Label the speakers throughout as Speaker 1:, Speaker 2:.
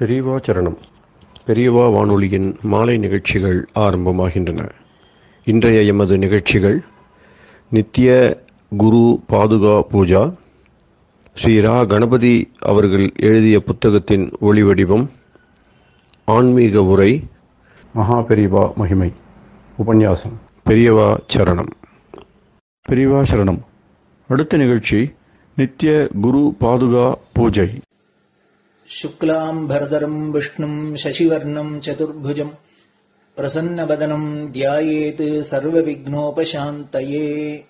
Speaker 1: பெரியவா சரணம். பெரியவா வானொலியின் மாலை நிகழ்ச்சிகள் ஆரம்பமாகின்றன. இன்றைய எமது நிகழ்ச்சிகள் நித்திய குரு பாதுகா பூஜா, ஸ்ரீ ரா கணபதி அவர்கள் எழுதிய புத்தகத்தின் ஒளிவடிவம், ஆன்மீக உரை, மகா பெரியவா மகிமை உபன்யாசம். பெரியவா சரணம். பெரியவா சரணம். அடுத்த நிகழ்ச்சி நித்திய குரு பாதுகா பூஜை.
Speaker 2: शुक्लाम्बरधरम् विष्णुम् शशिवर्णम् चतुर्भुजम् प्रसन्नवदनम् ध्यायेत् सर्वविघ्नोपशान्तये।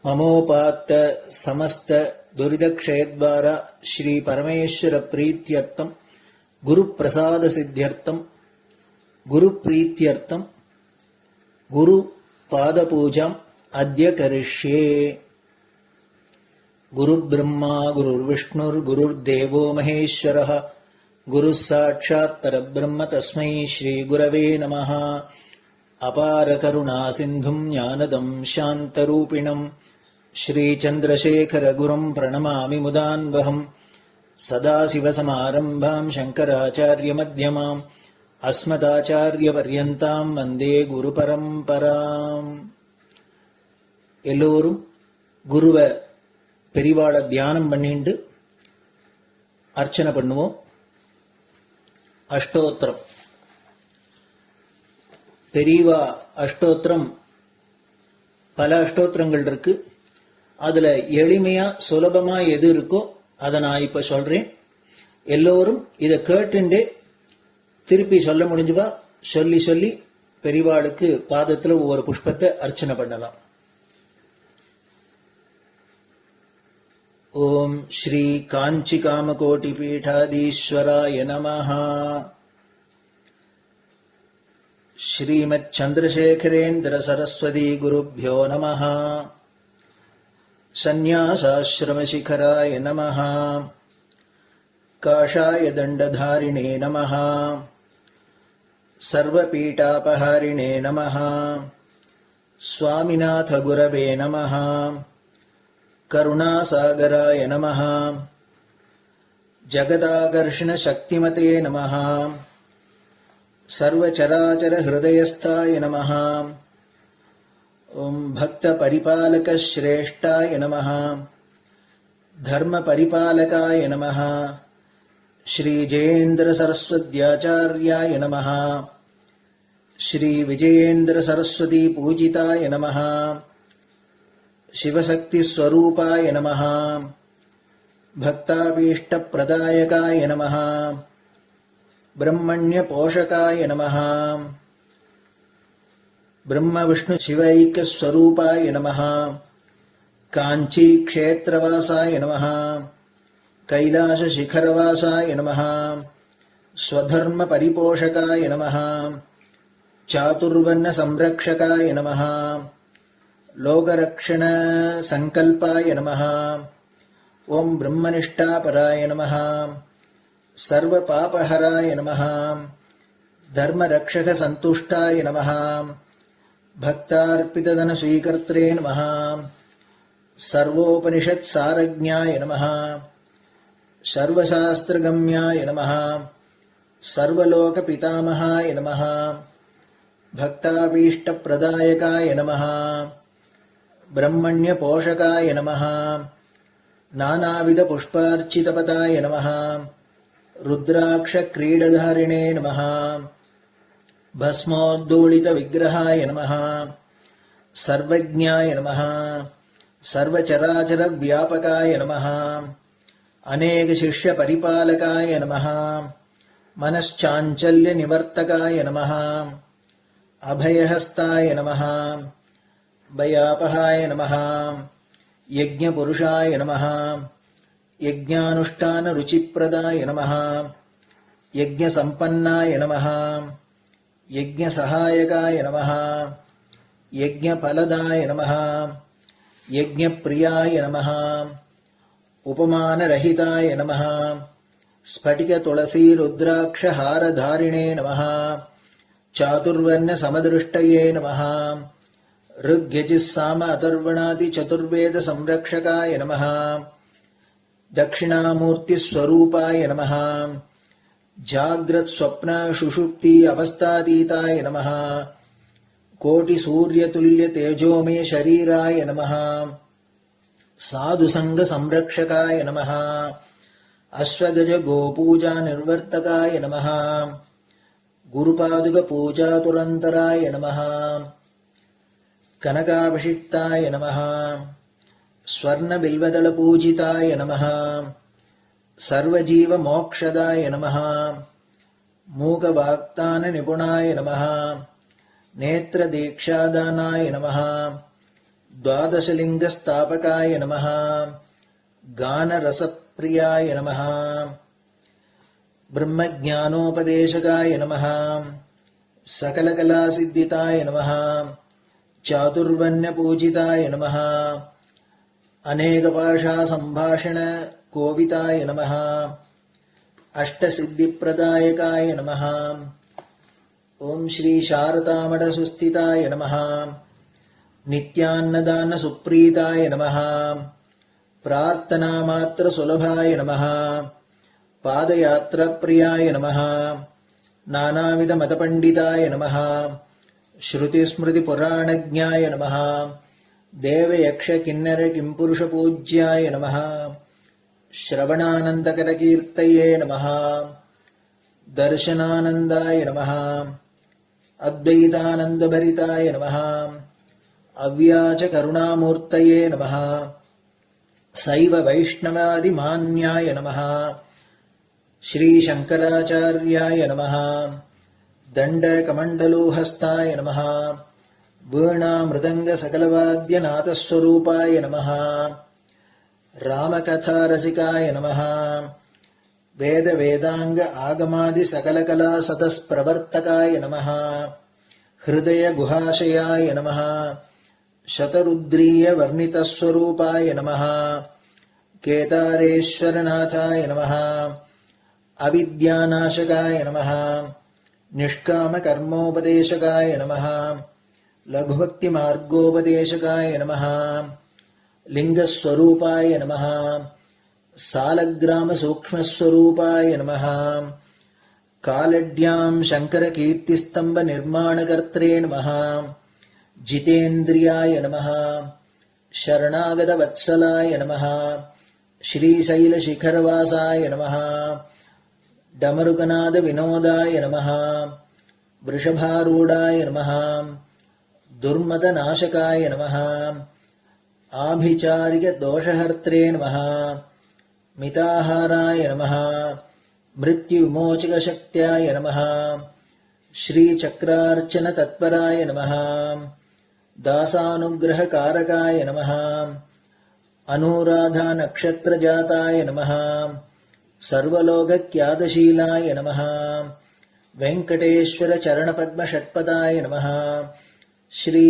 Speaker 2: ममोपात्त समस्त दुरितक्षयद्वारा श्रीपरमेश्वरप्रीत्यर्थम् गुरुप्रसादसिद्ध्यर्थम् गुरुप्रीत्यर्थम् गुरुपादपूजाम् अद्य करिष्ये। गुरुर्ब्रह्मा गुरुर्विष्णुर्गुरुर्देवो महेश्वरः गुरुः साक्षात् परब्रह्म तस्मै श्रीगुरवे नमः। अपारकरुणासिन्धुम् ज्ञानदम् शान्तरूपिणम् श्रीचन्द्रशेखरगुरुम् प्रणमामि मुदान्वहम्। सदाशिवसमारम्भाम् शङ्कराचार्यमध्यमाम् अस्मदाचार्यपर्यन्ताम् वन्दे गुरुपरम्पराम्. எல்லோரும் குருவை பெரிவாளை தியானம் பண்ணிண்டு அர்ச்சனை பண்ணுவோம். அஷ்டோத்திரம். பெரியவா அஷ்டோத்திரம் பல அஷ்டோத்திரங்கள் இருக்கு. அதுல எளிமையா சுலபமா எது இருக்கோ அதை நான் இப்ப சொல்றேன். எல்லோரும் இதை கேட்டுண்டே திருப்பி சொல்ல முடிஞ்சுவா சொல்லி சொல்லி பெரிவாளுக்கு பாதத்துல ஒவ்வொரு புஷ்பத்தை அர்ச்சனை பண்ணலாம். ओम श्री कांची कामकोटि पीठाधीश्वराय नमः। श्रीमत् चंद्रशेखरेन्द्र सरस्वती गुरुभ्यो नमः। संन्यासाश्रम शिखराय नमः। काषाय दंडधारिणे नमः। सर्वपीठापहारिणे नमः। स्वामिनाथ गुरवे नमः। करुणासागराय नमः। जगदाकर्षण शक्तिमते नमः। सर्वचराचर हृदयस्थाय नमः। ओम भक्त परिपालक श्रेष्ठाय नमः। धर्म परिपालकाय नमः। श्री जयेन्द्र सरस्वत्याचार्याय नमः। श्री विजयेन्द्र सरस्वती पूजिताय नमः। शिवशक्ति स्वरूपाय नमः। भक्ताभीष्ट प्रदायकाय नमः। ब्रह्मण्य पोषकाय नमः। ब्रह्म विष्णु शिवैक्य स्वरूपाय नमः। कांची क्षेत्रवासाय नमः। कैलाश शिखरवासाय नमः। स्वधर्म परिपोषकाय नमः। चातुर्वर्ण संरक्षकाय नमः। लोकरक्षण संकल्पाय नमः। ओम ब्रह्मनिष्ठापराय नमः। सर्वपापहराय नमः। धर्मरक्षक संतुष्टाय नमः। भक्तार्पितधन स्वीकर्त्रे नमः। सर्वोपनिषत् सारज्ञाय नमः। सर्वशास्त्रगम्याय नमः। सर्वलोक पितामहाय नमः। भक्ताभीष्ट प्रदायकाय नमः। ब्रह्मण्य पोषकाय नमः। नानाविध पुष्पार्चितपताय नमः। रुद्राक्ष क्रीडधारिणे नमः। भस्मोद्दोलित विग्रहाय नमः। सर्वज्ञाय नमः। सर्वचराचर व्यापकाय नमः। अनेक शिष्य परिपालकाय नमः। मनश्चाञ्चल्य निवर्तकाय नमः। अभयहस्ताय नमः। भयापहाय नमः। यज्ञपुरुषाय नमः। यज्ञानुष्ठान रुचिप्रदाय नमः। यज्ञसम्पन्नाय नमः। यज्ञसहायकाय नमः। यज्ञफलदाय नमः। यज्ञप्रियाय नमः। उपमानरहिताय नमः। स्फटिक तुलसी रुद्राक्ष हारधारिणे नमः। चातुर्वर्ण समदृष्टये नमः। ऋग्यजुस्साम अथर्वणादि चतुर्वेद संरक्षकाय नमः। दक्षिणामूर्तिस्वरूपाय नमः जाग्रत् स्वप्न सुषुप्ति अवस्थातीताय नमः कोटिसूर्यतुल्य तेजोमय शरीराय नमः साधुसंग संरक्षकाय नमः अश्वगज गोपूजा निर्वर्तकाय नमः गुरुपादुक पूजा तुरंतराय नमः कनकाभिषिक्ताय नमः स्वर्ण बिल्वदल पूजिताय नमः सर्वजीव मोक्षदाय नमः मूकवाक्तान निपुणाय नमः नेत्र दीक्षादानाय नमः द्वादशलिंग स्थापकाय नमः गान रसप्रियाय नमः ब्रह्मज्ञानोपदेशकाय नमः सकलकलासिद्धिताय नमः चातुर्वण्य पूजिताय नमः अनेकभाषा संभाषण कोविताय नमः अष्टसिद्धिप्रदायकाय नमः ओम श्री शारदामठ सुस्थिताय नमः नित्यान्नदान सुप्रीताय नमः प्रार्थना मात्र सुलभाय नमः पादयात्रा प्रियाय नमः नानाविध मतपंडिताय नमः श्रुति स्मृति पुराणज्ञाय नमः देव यक्ष किन्नर किंपुरुष पूज्याय नमः श्रवणानंदकर कीर्तये नमः दर्शनानंदाय नमः अद्वैतानंदभरिताय नमः अव्याच करुणामूर्तये नमः शैव वैष्णवादिमान्याय नमः श्री शंकराचार्याय नमः दंडकमंडलोहस्ताय नमः वीणा मृदंग सकलवाद्यनाथस्वरूपाय नमः रामकथा रसिकाय नमः वेद वेदांग आगमादि सकलकला सतस्प्रवर्तकाय नमः हृदय गुहाशयाय नमः शतरुद्रीय वर्णितस्वरूपाय नमः केदारेश्वरनाथाय नमः अविद्यानाशकाय नमः निष्कामकर्मोपदेशकाय नमः लघुभक्तिमार्गोपदेशकाय नमः लिंगस्वरूपाय नमः सालग्रामसूक्ष्मस्वरूपाय नमः कालड्यां शङ्करकीर्तिस्तम्भनिर्माणकर्त्रे नमः जितेन्द्रियाय नमः शरणागतवत्सलाय नमः श्रीशैलशिखरवासाय नमः डमरुकनादविनोदाय नमः वृषभारूढाय नमः दुर्मदनाशकाय नमः आभिचारिकदोषहर्त्रे नमः मिताहाराय नमः मृत्युविमोचकशक्त्याय नमः श्रीचक्रार्चनतत्पराय नमः दासानुग्रहकारकाय नमः अनुराधानक्षत्रजाताय नमः सर्वलोकख्यातशीलाय नमः वेंकटेश्वरचरणपद्मषट्पदाय नमः श्री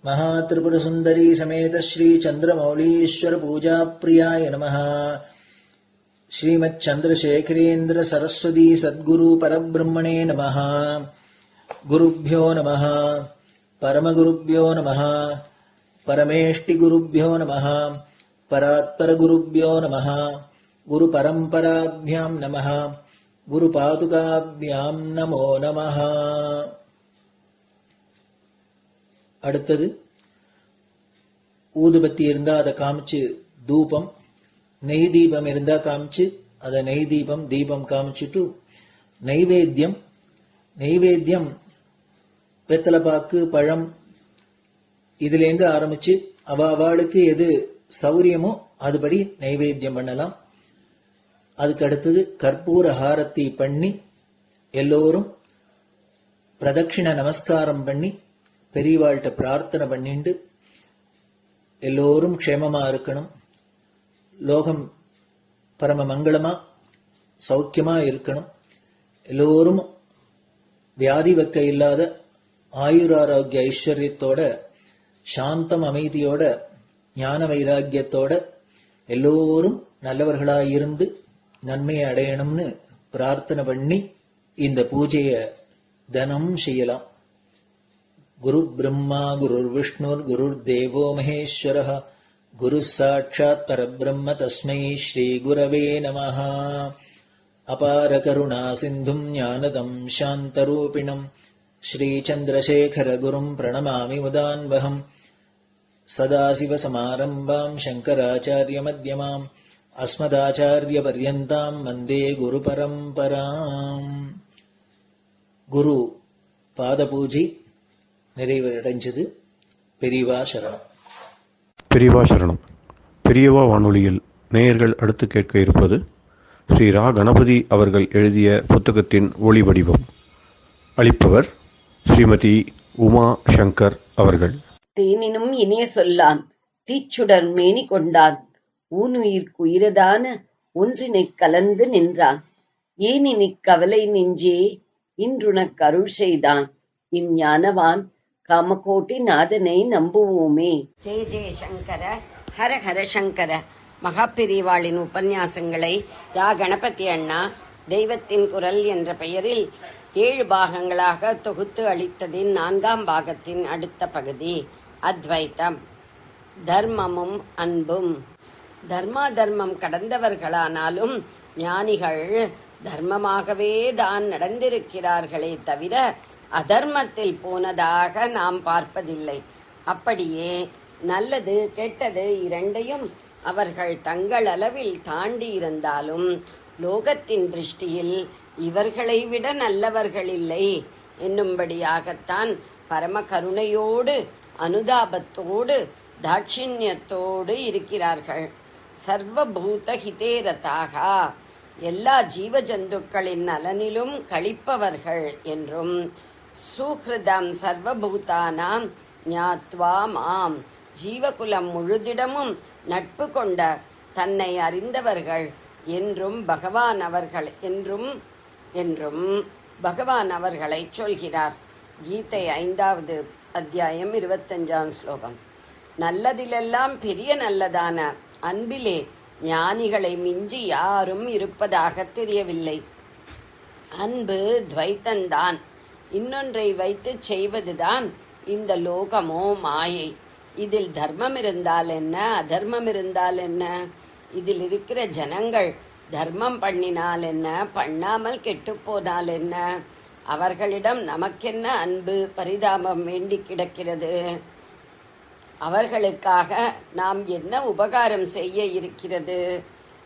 Speaker 2: महात्रिपुरसुंदरी समेत श्री चंद्रमौलीश्वर पूजाप्रियाय नमः श्रीमच्चंद्रशेखरेन्द्र सरस्वती सद्गुरु परब्रह्मणे नमः गुरुभ्यो नमः परमगुरुभ्यो नमः परमेष्टिगुरुभ्यो नमः परात्परगुरुभ्यो नमः गुरुपरम्पराभ्यां नमः गुरुपादुकाभ्यां नमो नमः. அடுத்தது ஊதுபத்தி இருந்தா அதை காமிச்சு தூபம், நெய் தீபம் இருந்தா காமிச்சு அதை நெய் தீபம் தீபம் காமிச்சுட்டு நைவேத்தியம் வெத்தலைப்பாக்கு பழம் இதுலேருந்து ஆரம்பிச்சு அவளுக்கு எது சௌரியமோ அதுபடி நைவேத்தியம் பண்ணலாம். அதுக்கு அடுத்தது கற்பூர ஹாரத்தி பண்ணி எல்லோரும் பிரதட்சிண நமஸ்காரம் பண்ணி பெரியவாள்கிட்ட பிரார்த்தனை பண்ணிண்டு எல்லோரும் க்ஷேமமா இருக்கணும், லோகம் பரம மங்களமா சௌக்கியமா இருக்கணும், எல்லோரும் வியாதி வெக்க இல்லாத ஆயுராரோக்கிய ஐஸ்வர்யத்தோட சாந்தம் அமைதியோட ஞான வைராக்கியத்தோட எல்லோரும் நல்லவர்களாயிருந்து நன்மையை அடையணும்னு பிரார்த்தனை பண்ணி இந்த பூஜையை தினம் செய்யலாம். குரு பிரம்மா குருர் விஷ்ணுர் குருர் தேவோ மகேஸ்வரः குரு சாட்சாத் பரபிரம்ம தஸ்மை ஸ்ரீ குரவே நமஹ. அபார கருணா சிந்தும் ஞானதம் சாந்தரூபிணம் ஸ்ரீ சந்திரசேகர குரும் பிரணமாமி முதான்வகம். சதாசிவசமாரம்பாம் சங்கராச்சாரிய மத்யமாம் அஸ்மதாச்சாரிய பர்யந்தாம் வந்தே குரு பரம்பராம். குரு பாத பூஜை நிறைவடைஞ்சது. பெரியவா சரணம்.
Speaker 1: பெரியவா சரணம். பெரியவா வானொலியில் நேயர்கள் அடுத்து கேட்க இருப்பது ஸ்ரீ ரா கணபதி அவர்கள் எழுதிய புத்தகத்தின் ஒளி வடிவம். அளிப்பவர் ஸ்ரீமதி உமா சங்கர் அவர்கள்.
Speaker 3: தேனினும் இனிய சொல்லான் தீச்சுடர் மேனி கொண்டான் ஊனுயிர்க்குயிரதான ஒன்றினைக் கலந்து நின்றான் ஏனினிக் கவலை நெஞ்சே இன்றுனக் அருள் செய்தான் இஞ்ஞானவான் காமகோட்டி நாதனை நம்புவோமே. ஜெய ஜெய சங்கர, ஹர ஹர சங்கர. மகாபெரிவாளின் உபன்யாசங்களை யா கணபதி அண்ணா தெய்வத்தின் குரல் என்ற பெயரில் 7 பாகங்களாக தொகுத்து அளித்ததின் 4ஆம் பாகத்தின் அடுத்த பகுதி அத்வைத்தம். தர்மமும் அன்பும். தர்மம் கடந்தவர்களானாலும் ஞானிகள் தர்மமாகவே தான் நடந்திருக்கிறார்களே தவிர அதர்மத்தில் போனதாக நாம் பார்ப்பதில்லை. அப்படியே நல்லது கெட்டது இரண்டையும் அவர்கள் தங்கள் அளவில் தாண்டி இருந்தாலும் லோகத்தின் திருஷ்டியில் இவர்களை விட நல்லவர்கள் இல்லை என்னும்படியாகத்தான் பரம கருணையோடு அனுதாபத்தோடு தாட்சிண்யத்தோடு இருக்கிறார்கள். சர்வபூத ஹிதேரதாக, எல்லா ஜீவ ஜந்துக்களின் நலனிலும் கழிப்பவர்கள் என்றும், சுஹ்ருதம் சர்வபூதானாம் ஞாத்வா மாம், ஜீவகுலம் முழுதிடமும் நட்பு கொண்ட தன்னை அறிந்தவர்கள் என்றும் பகவான் அவர்களை சொல்கிறார். கீதை 5வது அத்தியாயம் 25ஆம் ஸ்லோகம். நல்லதிலெல்லாம் பெரிய நல்லதான அன்பிலே ஞானிகளை மிஞ்சி யாரும் இருப்பதாக தெரியவில்லை. அன்பு துவைத்தந்தான். இன்னொன்றை வைத்து செய்வதுதான் இந்த லோகமோ மாயை. இதில் தர்மம் இருந்தால் என்ன, அதர்மம் இருந்தால் என்ன? இதில் இருக்கிற ஜனங்கள் தர்மம் பண்ணினால் என்ன, பண்ணாமல் கெட்டுப்போனால் என்ன? அவர்களிடம் நமக்கென்ன அன்பு பரிதாபம் வேண்டி கிடக்கிறது? அவர்களுக்காக நாம் என்ன உபகாரம் செய்ய இருக்கிறது?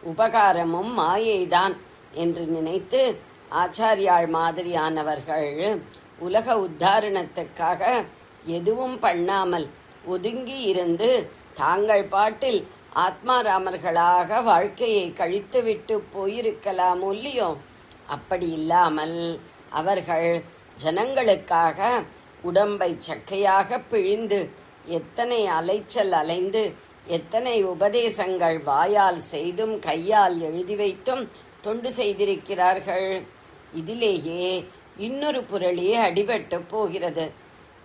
Speaker 3: உபகாரமும் மாயைதான் என்று நினைத்து ஆச்சாரியாள் மாதிரியானவர்கள் உலக உத்தாரணத்துக்காக எதுவும் பண்ணாமல் ஒதுங்கி இருந்து தாங்கள் பாட்டில் ஆத்மாராமர்களாக வாழ்க்கையை கழித்துவிட்டு போயிருக்கலாம் இல்லையோ? அப்படி இல்லாமல் அவர்கள் ஜனங்களுக்காக உடம்பை சக்கையாக பிழிந்து எத்தனை அலைச்சல் அலைந்து எத்தனை உபதேசங்கள் வாயால் செய்தும் கையால் எழுதி வைத்தும் தொண்டு செய்திருக்கிறார்கள். இதிலேயே இன்னொரு புரளி அடிபட்டு போகிறது.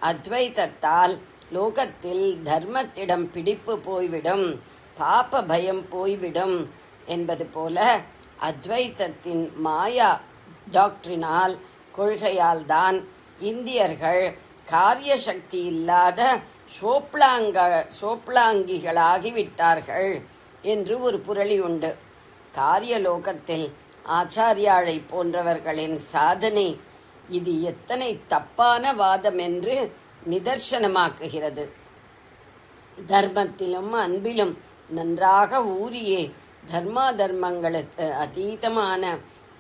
Speaker 3: அத்வைதத்தால் லோகத்தில் தர்மத்திடம் பிடிப்பு போய்விடும், பாப பயம் போய்விடும் என்பது போல அத்வைதத்தின் மாயா டாக்டரினால் கொள்கையால் தான் இந்தியர்கள் காரிய சக்தி இல்லாத சோப்ளாங்கிகளாகிவிட்டார்கள் என்று ஒரு புரளி உண்டு. காரியலோகத்தில் ஆச்சாரியாளை போன்றவர்களின் சாதனை இது எத்தனை தப்பான வாதம் என்று நிதர்சனமாக்குகிறது. தர்மத்திலும் அன்பிலும் நன்றாக ஊறியே தர்மங்களுக்கு அதீதமான,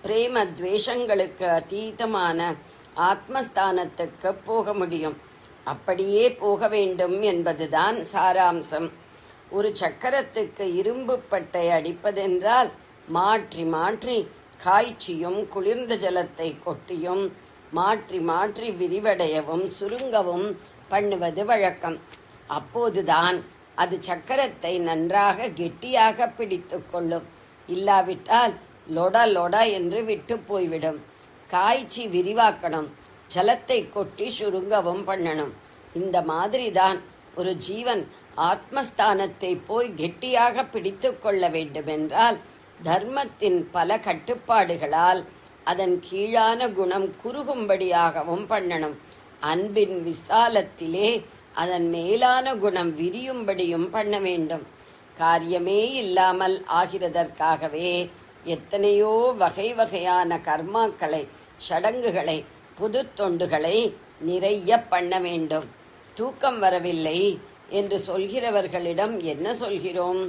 Speaker 3: பிரேம துவேஷங்களுக்கு அதீதமான ஆத்மஸ்தானத்துக்கு போக முடியும். அப்படியே போக வேண்டும் என்பதுதான் சாராம்சம். ஒரு சக்கரத்துக்கு இரும்பு பட்டை அடிப்பதென்றால் மாற்றி மாற்றி காய்ச்சியும் குளிர்ந்த ஜலத்தை கொட்டியும் மாற்றி மாற்றி விரிவடையவும் சுருங்கவும் பண்ணுவது வழக்கம். அப்போதுதான் அது சக்கரத்தை நன்றாக கெட்டியாக பிடித்து கொள்ளும். இல்லாவிட்டால் லொட லொட என்று விட்டு போய்விடும். காய்ச்சி விரிவாக்கணும், ஜலத்தை கொட்டி சுருங்கவும் பண்ணணும். இந்த மாதிரிதான் ஒரு ஜீவன் ஆத்மஸ்தானத்தை போய் கெட்டியாக பிடித்து கொள்ள வேண்டுமென்றால் தர்மத்தின் பல கட்டுப்பாடுகளால் அதன் கீழான குணம் குறுகும்படியாகவும் பண்ணணும். அன்பின் விசாலத்திலே அதன் மேலான குணம் விரியும்படியும் பண்ண வேண்டும். காரியமே இல்லாமல் ஆகிறதற்காகவே எத்தனையோ வகை வகையான கர்மாக்களை, சடங்குகளை, புது தொண்டுகளை நிறைய பண்ண வேண்டும். தூக்கம் வரவில்லை என்று சொல்கிறவர்களிடம் என்ன சொல்கிறோம்?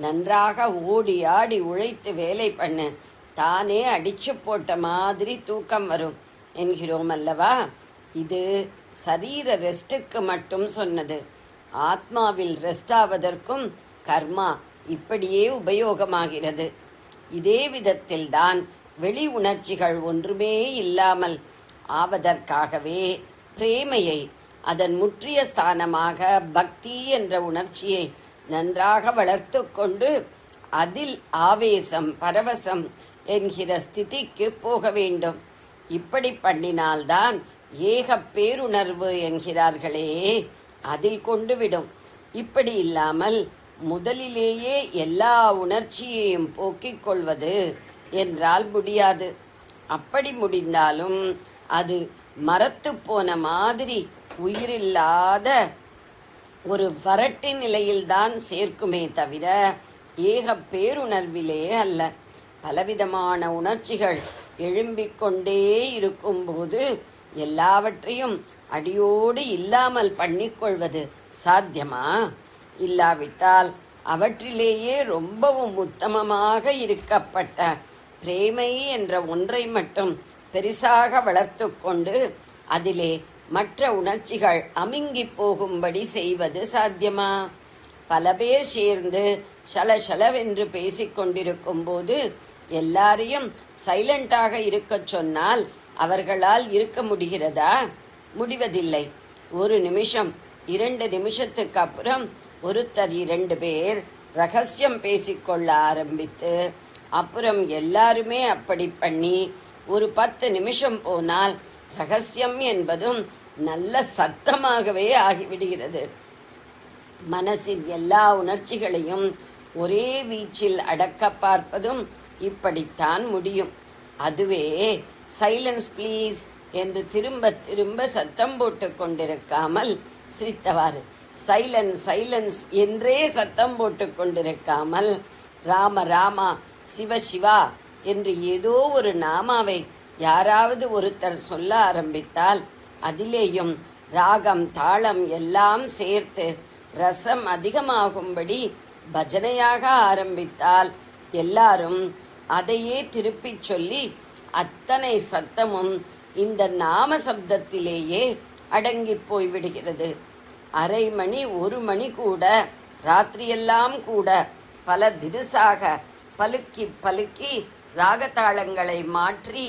Speaker 3: நன்றாக ஓடி ஆடி உழைத்து வேலை பண்ணு, தானே அடிச்சு போட்ட மாதிரி தூக்கம் வரும் என்கிறோம் அல்லவா? இது சரீர ரெஸ்டுக்கு மட்டும் சொன்னது. ஆத்மாவில் ரெஸ்ட் ஆவதற்கும் கர்மா இப்படியே உபயோகமாகிறது. இதே விதத்தில்தான் வெளி உணர்ச்சிகள் ஒன்றுமே இல்லாமல் ஆவதற்காகவே பிரேமையை, அதன் முற்றிய ஸ்தானமாக பக்தி என்ற உணர்ச்சியை நன்றாக வளர்த்து கொண்டு அதில் ஆவேசம், பரவசம் என்கிற ஸ்திதிக்கு போக வேண்டும். இப்படி பண்ணினால்தான் ஏக பேருணர்வு என்கிறார்களே, அதில் கொண்டு விடும். இப்படி இல்லாமல் முதலிலேயே எல்லா உணர்ச்சியையும் போக்கிக் கொள்வது என்றால் முடியாது. அப்படி முடிந்தாலும் அது மரத்து போன மாதிரி உயிரில்லாத ஒரு வறட்டு நிலையில்தான் சேர்க்குமே தவிர ஏக பேருணர்விலே அல்ல. பலவிதமான உணர்ச்சிகள் எழும்பிக் கொண்டே இருக்கும்போது எல்லாவற்றையும் அடியோடு இல்லாமல் பண்ணிக்கொள்வது சாத்தியமா? இல்லாவிட்டால் அவற்றிலேயே ரொம்பவும் உத்தமமாக இருக்கப்பட்ட பிரேமை என்ற ஒன்றை மட்டும் பெரிசாக வளர்த்து கொண்டு அதிலே மற்ற உணர்ச்சிகள் அமுங்கி போகும்படி செய்வது சாத்தியமா? பல பேர் சேர்ந்து சலசலவென்று பேசிக்கொண்டிருக்கும் போது எல்லாரையும் சைலண்டாக இருக்கச் சொன்னால் அவர்களால் இருக்க முடிகிறதா? முடிவதில்லை. ஒரு நிமிஷம், 2 நிமிஷத்துக்கு அப்புறம் ஒருத்தர் 2 பேர் ரகசியம் பேசிக்கொள்ள ஆரம்பித்து அப்புறம் எல்லாருமே அப்படி பண்ணி ஒரு 10 நிமிஷம் போனால் ரகசியம் என்பதும் நல்ல சத்தமாகவே ஆகிவிடுகிறது. மனசின் எல்லா உணர்ச்சிகளையும் ஒரே வீச்சில் அடக்க பார்ப்பதும் இப்படித்தான் முடியும். அதுவே சைலன்ஸ் ப்ளீஸ் என்று திரும்ப திரும்ப சத்தம் போட்டு கொண்டிருக்காமல் சிரித்தவாறு, சைலன்ஸ் சைலன்ஸ் என்றே சத்தம் போட்டு கொண்டிருக்காமல் ராம ராமா, சிவ சிவா என்று ஏதோ ஒரு நாமாவை யாராவது ஒருத்தர் சொல்ல ஆரம்பித்தால் அதிலேயும் ராகம், தாளம் எல்லாம் சேர்த்து ரசம் அதிகமாகும்படி பஜனையாக ஆரம்பித்தால் எல்லாரும் அதையே திருப்பிச் சொல்லி அத்தனை சத்தமும் இந்த நாம சப்தத்திலேயே அடங்கி போய்விடுகிறது. அரை மணி, 1 மணி கூட, ராத்திரியெல்லாம் கூட பல தினுசாக பலுக்கி பலுக்கி ராகதாளங்களை மாற்றி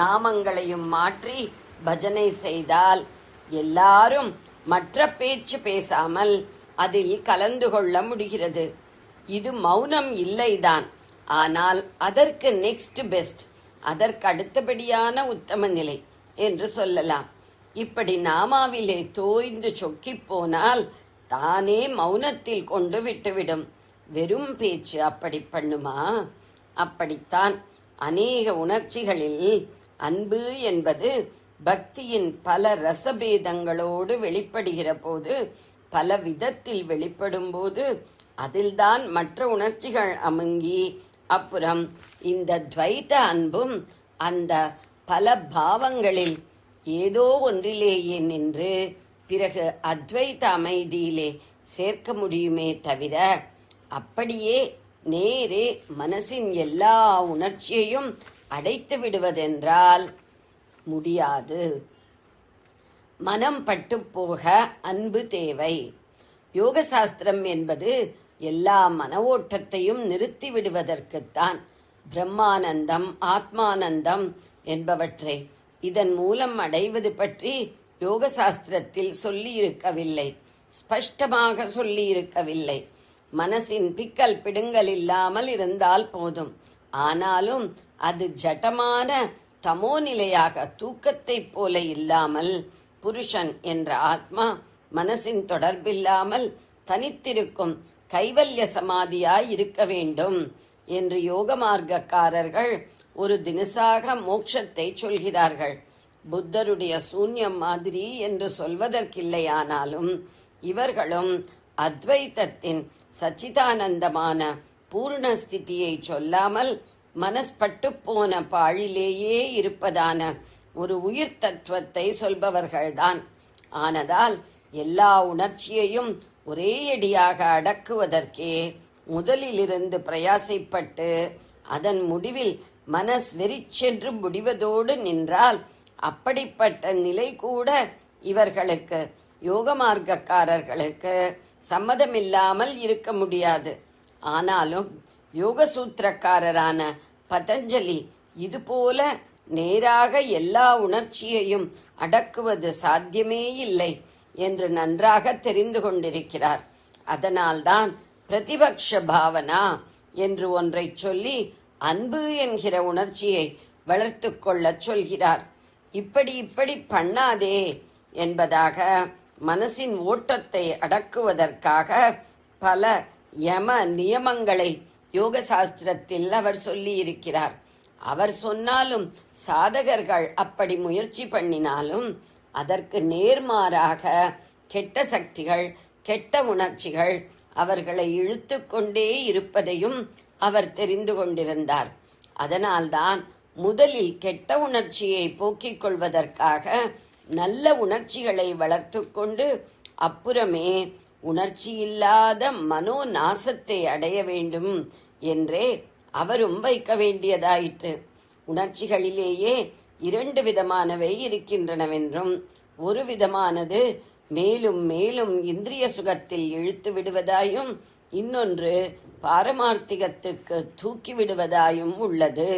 Speaker 3: நாமங்களையும் மாற்றி பஜனை செய்தால் எல்லாரும் மற்ற பேச்சு பேசாமல் அதில் கலந்து கொள்ள முடிகிறது. இது மௌனம் இல்லைதான், ஆனால் அதற்கு நெக்ஸ்ட் பெஸ்ட், அதற்கு அடுத்தபடியான உத்தம நிலை என்று சொல்லலாம். இப்படி நாமாவிலே தோய்ந்து சொக்கிப் போனால் தானே மௌனத்தில் கொண்டு விட்டுவிடும். வெறும் பேச்சு அப்படி பண்ணுமா? அப்படித்தான் அநேக உணர்ச்சிகளில் அன்பு என்பது பக்தியின் பல ரசபேதங்களோடு வெளிப்படுகிற போது, பல விதத்தில் வெளிப்படும் போது அதில்தான் மற்ற உணர்ச்சிகள் அமுங்கி அப்புறம் இந்த துவைத அன்பும் அந்த பல பாவங்களில் ஏதோ ஒன்றிலேயே நின்று பிறகு அத்வைத அமைதியிலே சேர்க்க முடியுமே தவிர அப்படியே நேரே மனசின் எல்லா உணர்ச்சியையும் அடைத்து விடுவதென்றால் முடியாது. மனம் பட்டு போக அன்பு தேவை. யோக சாஸ்திரம் என்பது எல்லா மன ஓட்டத்தையும் நிறுத்தி விடுவதற்குத்தான். பிரம்மானந்தம், ஆத்மானந்தம் என்பவற்றை இதன் மூலம் அடைவது பற்றி யோக சாஸ்திரத்தில் சொல்லியிருக்கவில்லை, ஸ்பஷ்டமாக சொல்லியிருக்கவில்லை. மனசின் பிக்கல் பிடுங்கல் இல்லாமல் இருந்தால் போதும். ஆனாலும் அது ஜட்டமான தமோ நிலையாக தூக்கத்தைப் போல இல்லாமல், புருஷன் என்ற ஆத்மா மனசின் தொடர்பில்லாமல் தனித்திருக்கும் கைவல்ய சமாதியாய் இருக்க வேண்டும் என்று யோக மார்க்கக்காரர்கள் ஒரு தினசாக மோட்சத்தை சொல்கிறார்கள். புத்தருடைய சூன்யம் மாதிரி என்று சொல்வதற்கில்லையானாலும் இவர்களும் அத்வைத்தத்தின் சச்சிதானந்தமான பூர்ணஸ்திதியை சொல்லாமல் மனஸ்பட்டு போன பாழிலேயே இருப்பதான ஒரு உயிர் தத்துவத்தை சொல்பவர்கள்தான். ஆனதால் எல்லா உணர்ச்சியையும் ஒரேயடியாக அடக்குவதற்கே முதலிலிருந்து பிரயாசைப்பட்டு அதன் முடிவில் மனஸ் வெறிச்சென்று முடிவதோடு நின்றால் அப்படிப்பட்ட நிலை கூட இவர்களுக்கு யோக மார்க்கக்காரர்களுக்கு சம்மதமில்லாமல் இருக்க முடியாது. ஆனாலும் யோக சூத்திரக்காரரான பதஞ்சலி இதுபோல நேராக எல்லா உணர்ச்சியையும் அடக்குவது சாத்தியமே இல்லை என்று நன்றாக தெரிந்து கொண்டிருக்கிறார். அதனால்தான் பிரதிபக்ஷ பாவனா என்று ஒன்றை சொல்லி அன்பு என்கிற உணர்ச்சியை வளர்த்து கொள்ளச் சொல்கிறார். இப்படி பண்ணாதே என்பதாக மனசின் ஓட்டத்தை அடக்குவதற்காக பல யம நியமங்களை யோக சாஸ்திரத்தில் அவர் சொல்லி இருக்கிறார். அவர் சொன்னாலும் சாதகர்கள் அப்படி முயற்சி பண்ணினாலும் அதற்கு நேர்மாறாக கெட்ட சக்திகள் கெட்ட உணர்ச்சிகள் அவர்களை இழுத்து கொண்டே இருப்பதையும் அவர் தெரிந்து கொண்டிருந்தார். அதனால்தான் முதலில் கெட்ட உணர்ச்சியை போக்கிக் கொள்வதற்காக நல்ல உணர்ச்சிகளை வளர்த்து கொண்டு அப்புறமே உணர்ச்சியில்லாத மனோ நாசத்தை அடைய வேண்டும் என்றே அவரும் வைக்க வேண்டியதாயிற்று. உணர்ச்சிகளிலேயே 2 விதமானவை இருக்கின்றனவென்றும் ஒரு விதமானது மேலும் மேலும் இந்திரிய சுகத்தில் இழுத்து விடுவதாயும் இன்னொன்று பாரமார்த்திகத்துக்கு தூக்கி விடுவதாயும் உள்ளது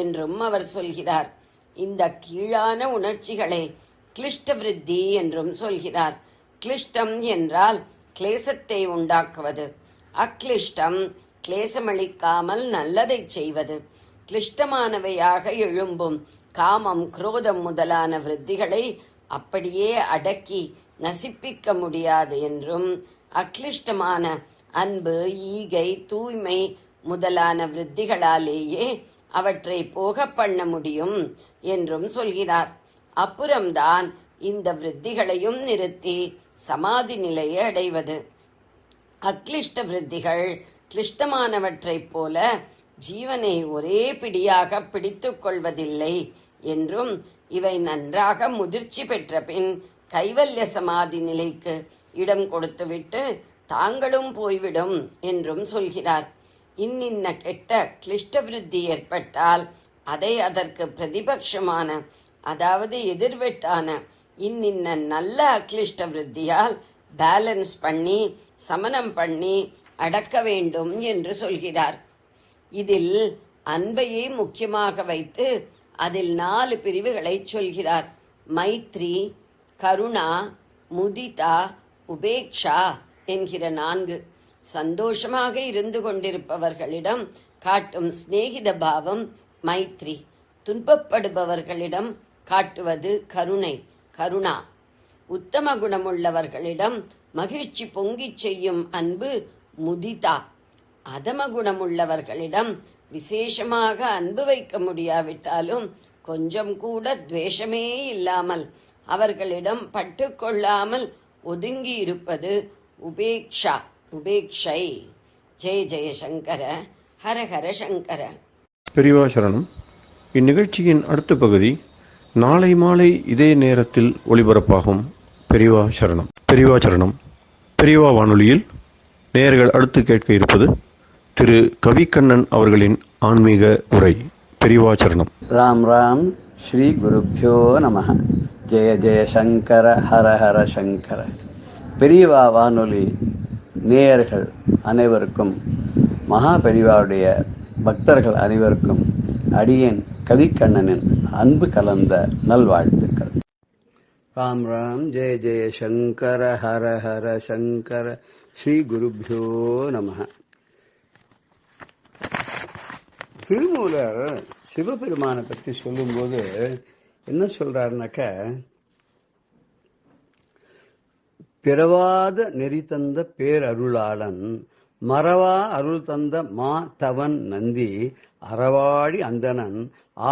Speaker 3: என்றும் அவர் சொல்கிறார். இந்த கீழான உணர்ச்சிகளை கிளிஷ்ட விருத்தி என்றும் சொல்கிறார். கிளிஷ்டம் என்றால் கிளேசத்தை உண்டாக்குவது, அக்ளிஷ்டம் கிளேசமளிக்காமல் நல்லதை செய்வது. கிளிஷ்டமானவையாக எழும்பும் காமம் குரோதம் முதலான விருத்திகளை அப்படியே அடக்கி நசிப்பிக்க முடியாது என்றும் அக்ளிஷ்டமான அன்பு ஈகை தூய்மை முதலான விருத்திகளாலேயே அவற்றை போக பண்ண முடியும் என்றும் சொல்கிறார். அப்புறம்தான் இந்த விருத்திகளையும் நிறுத்தி சமாதி நிலையை அடைவது. அக்ளிஷ்ட விருத்திகள் கிளிஷ்டமானவற்றைப் போல ஜீவனை ஒரே பிடியாக பிடித்துக் கொள்வதில்லை என்றும் இவை நன்றாக முதிர்ச்சி பெற்ற பின் கைவல்ய சமாதி நிலைக்கு இடம் கொடுத்துவிட்டு தாங்களும் போய்விடும் என்றும் சொல்கிறார். இன்னின்ன கெட்ட கிளிஷ்ட விருத்தி ஏற்பட்டால் அதை அதற்கு பிரதிபட்சமான அதாவது எதிர்வெட்டான இன்னின்ன நல்ல அக்ளிஷ்ட விருத்தியால் பேலன்ஸ் பண்ணி சமனம் பண்ணி அடக்க வேண்டும் என்று சொல்கிறார். இதில் அன்பையே முக்கியமாக வைத்து அதில் 4 பிரிவுகளை சொல்கிறார். மைத்ரி, கருணா, முதிதா, உபேக்ஷா என்கிற 4. சந்தோஷமாக இருந்து கொண்டிருப்பவர்களிடம் காட்டும் சிநேகித பாவம் மைத்ரி, துன்பப்படுபவர்களிடம் காட்டுவது கருணா, உத்தம குணமுள்ளவர்களிடம் மகிழ்ச்சி பொங்கிச் செய்யும் அன்பு முதிதா, அதம குணமுள்ளவர்களிடம் விசேஷமாக அன்பு வைக்க முடியாவிட்டாலும் கொஞ்சம் கூட துவேஷமே இல்லாமல் அவர்களிடம் பட்டுக்கொள்ளாமல் ஒதுங்கி இருப்பது உபேக்ஷை. ஜெய ஜெய சங்கர, ஹர ஹர சங்கர.
Speaker 1: பெரியவா சரணம். இந்நிகழ்ச்சியின் அடுத்த பகுதி நாளை மாலை இதே நேரத்தில் ஒளிபரப்பாகும். பெரியவா சரணம். பெரியவா வானொலியில் நேயர்கள் அடுத்து கேட்க இருப்பது திரு கவிக்கண்ணன் அவர்களின் ஆன்மீக உரை. பெரியவா சரணம்.
Speaker 4: ராம் ராம். ஸ்ரீ குருப்யோ நமஹ. ஜெய ஜெய சங்கர, ஹர ஹர சங்கர. பெரியவா வானொலி நேயர்கள் அனைவருக்கும், மகா பெரியவாவுடைய பக்தர்கள் அனைவருக்கும் அடியேன் கவிக்கண்ணனின் அன்பு கலந்த நல்வாழ்த்துக்கள். ராம் ராம். ஜெய ஜெய சங்கர, ஹர ஹர சங்கர. ஸ்ரீ குருப்யோ நமஹ. திருமூலர் சிவபெருமானை பற்றி சொல்லும்போது என்ன சொல்றாருனாக்க, பிறவாத நெறி தந்த பேரருளாளன், மறவா அருள் தந்த மா தவன் நந்தி, அறவாடி அந்தணன்,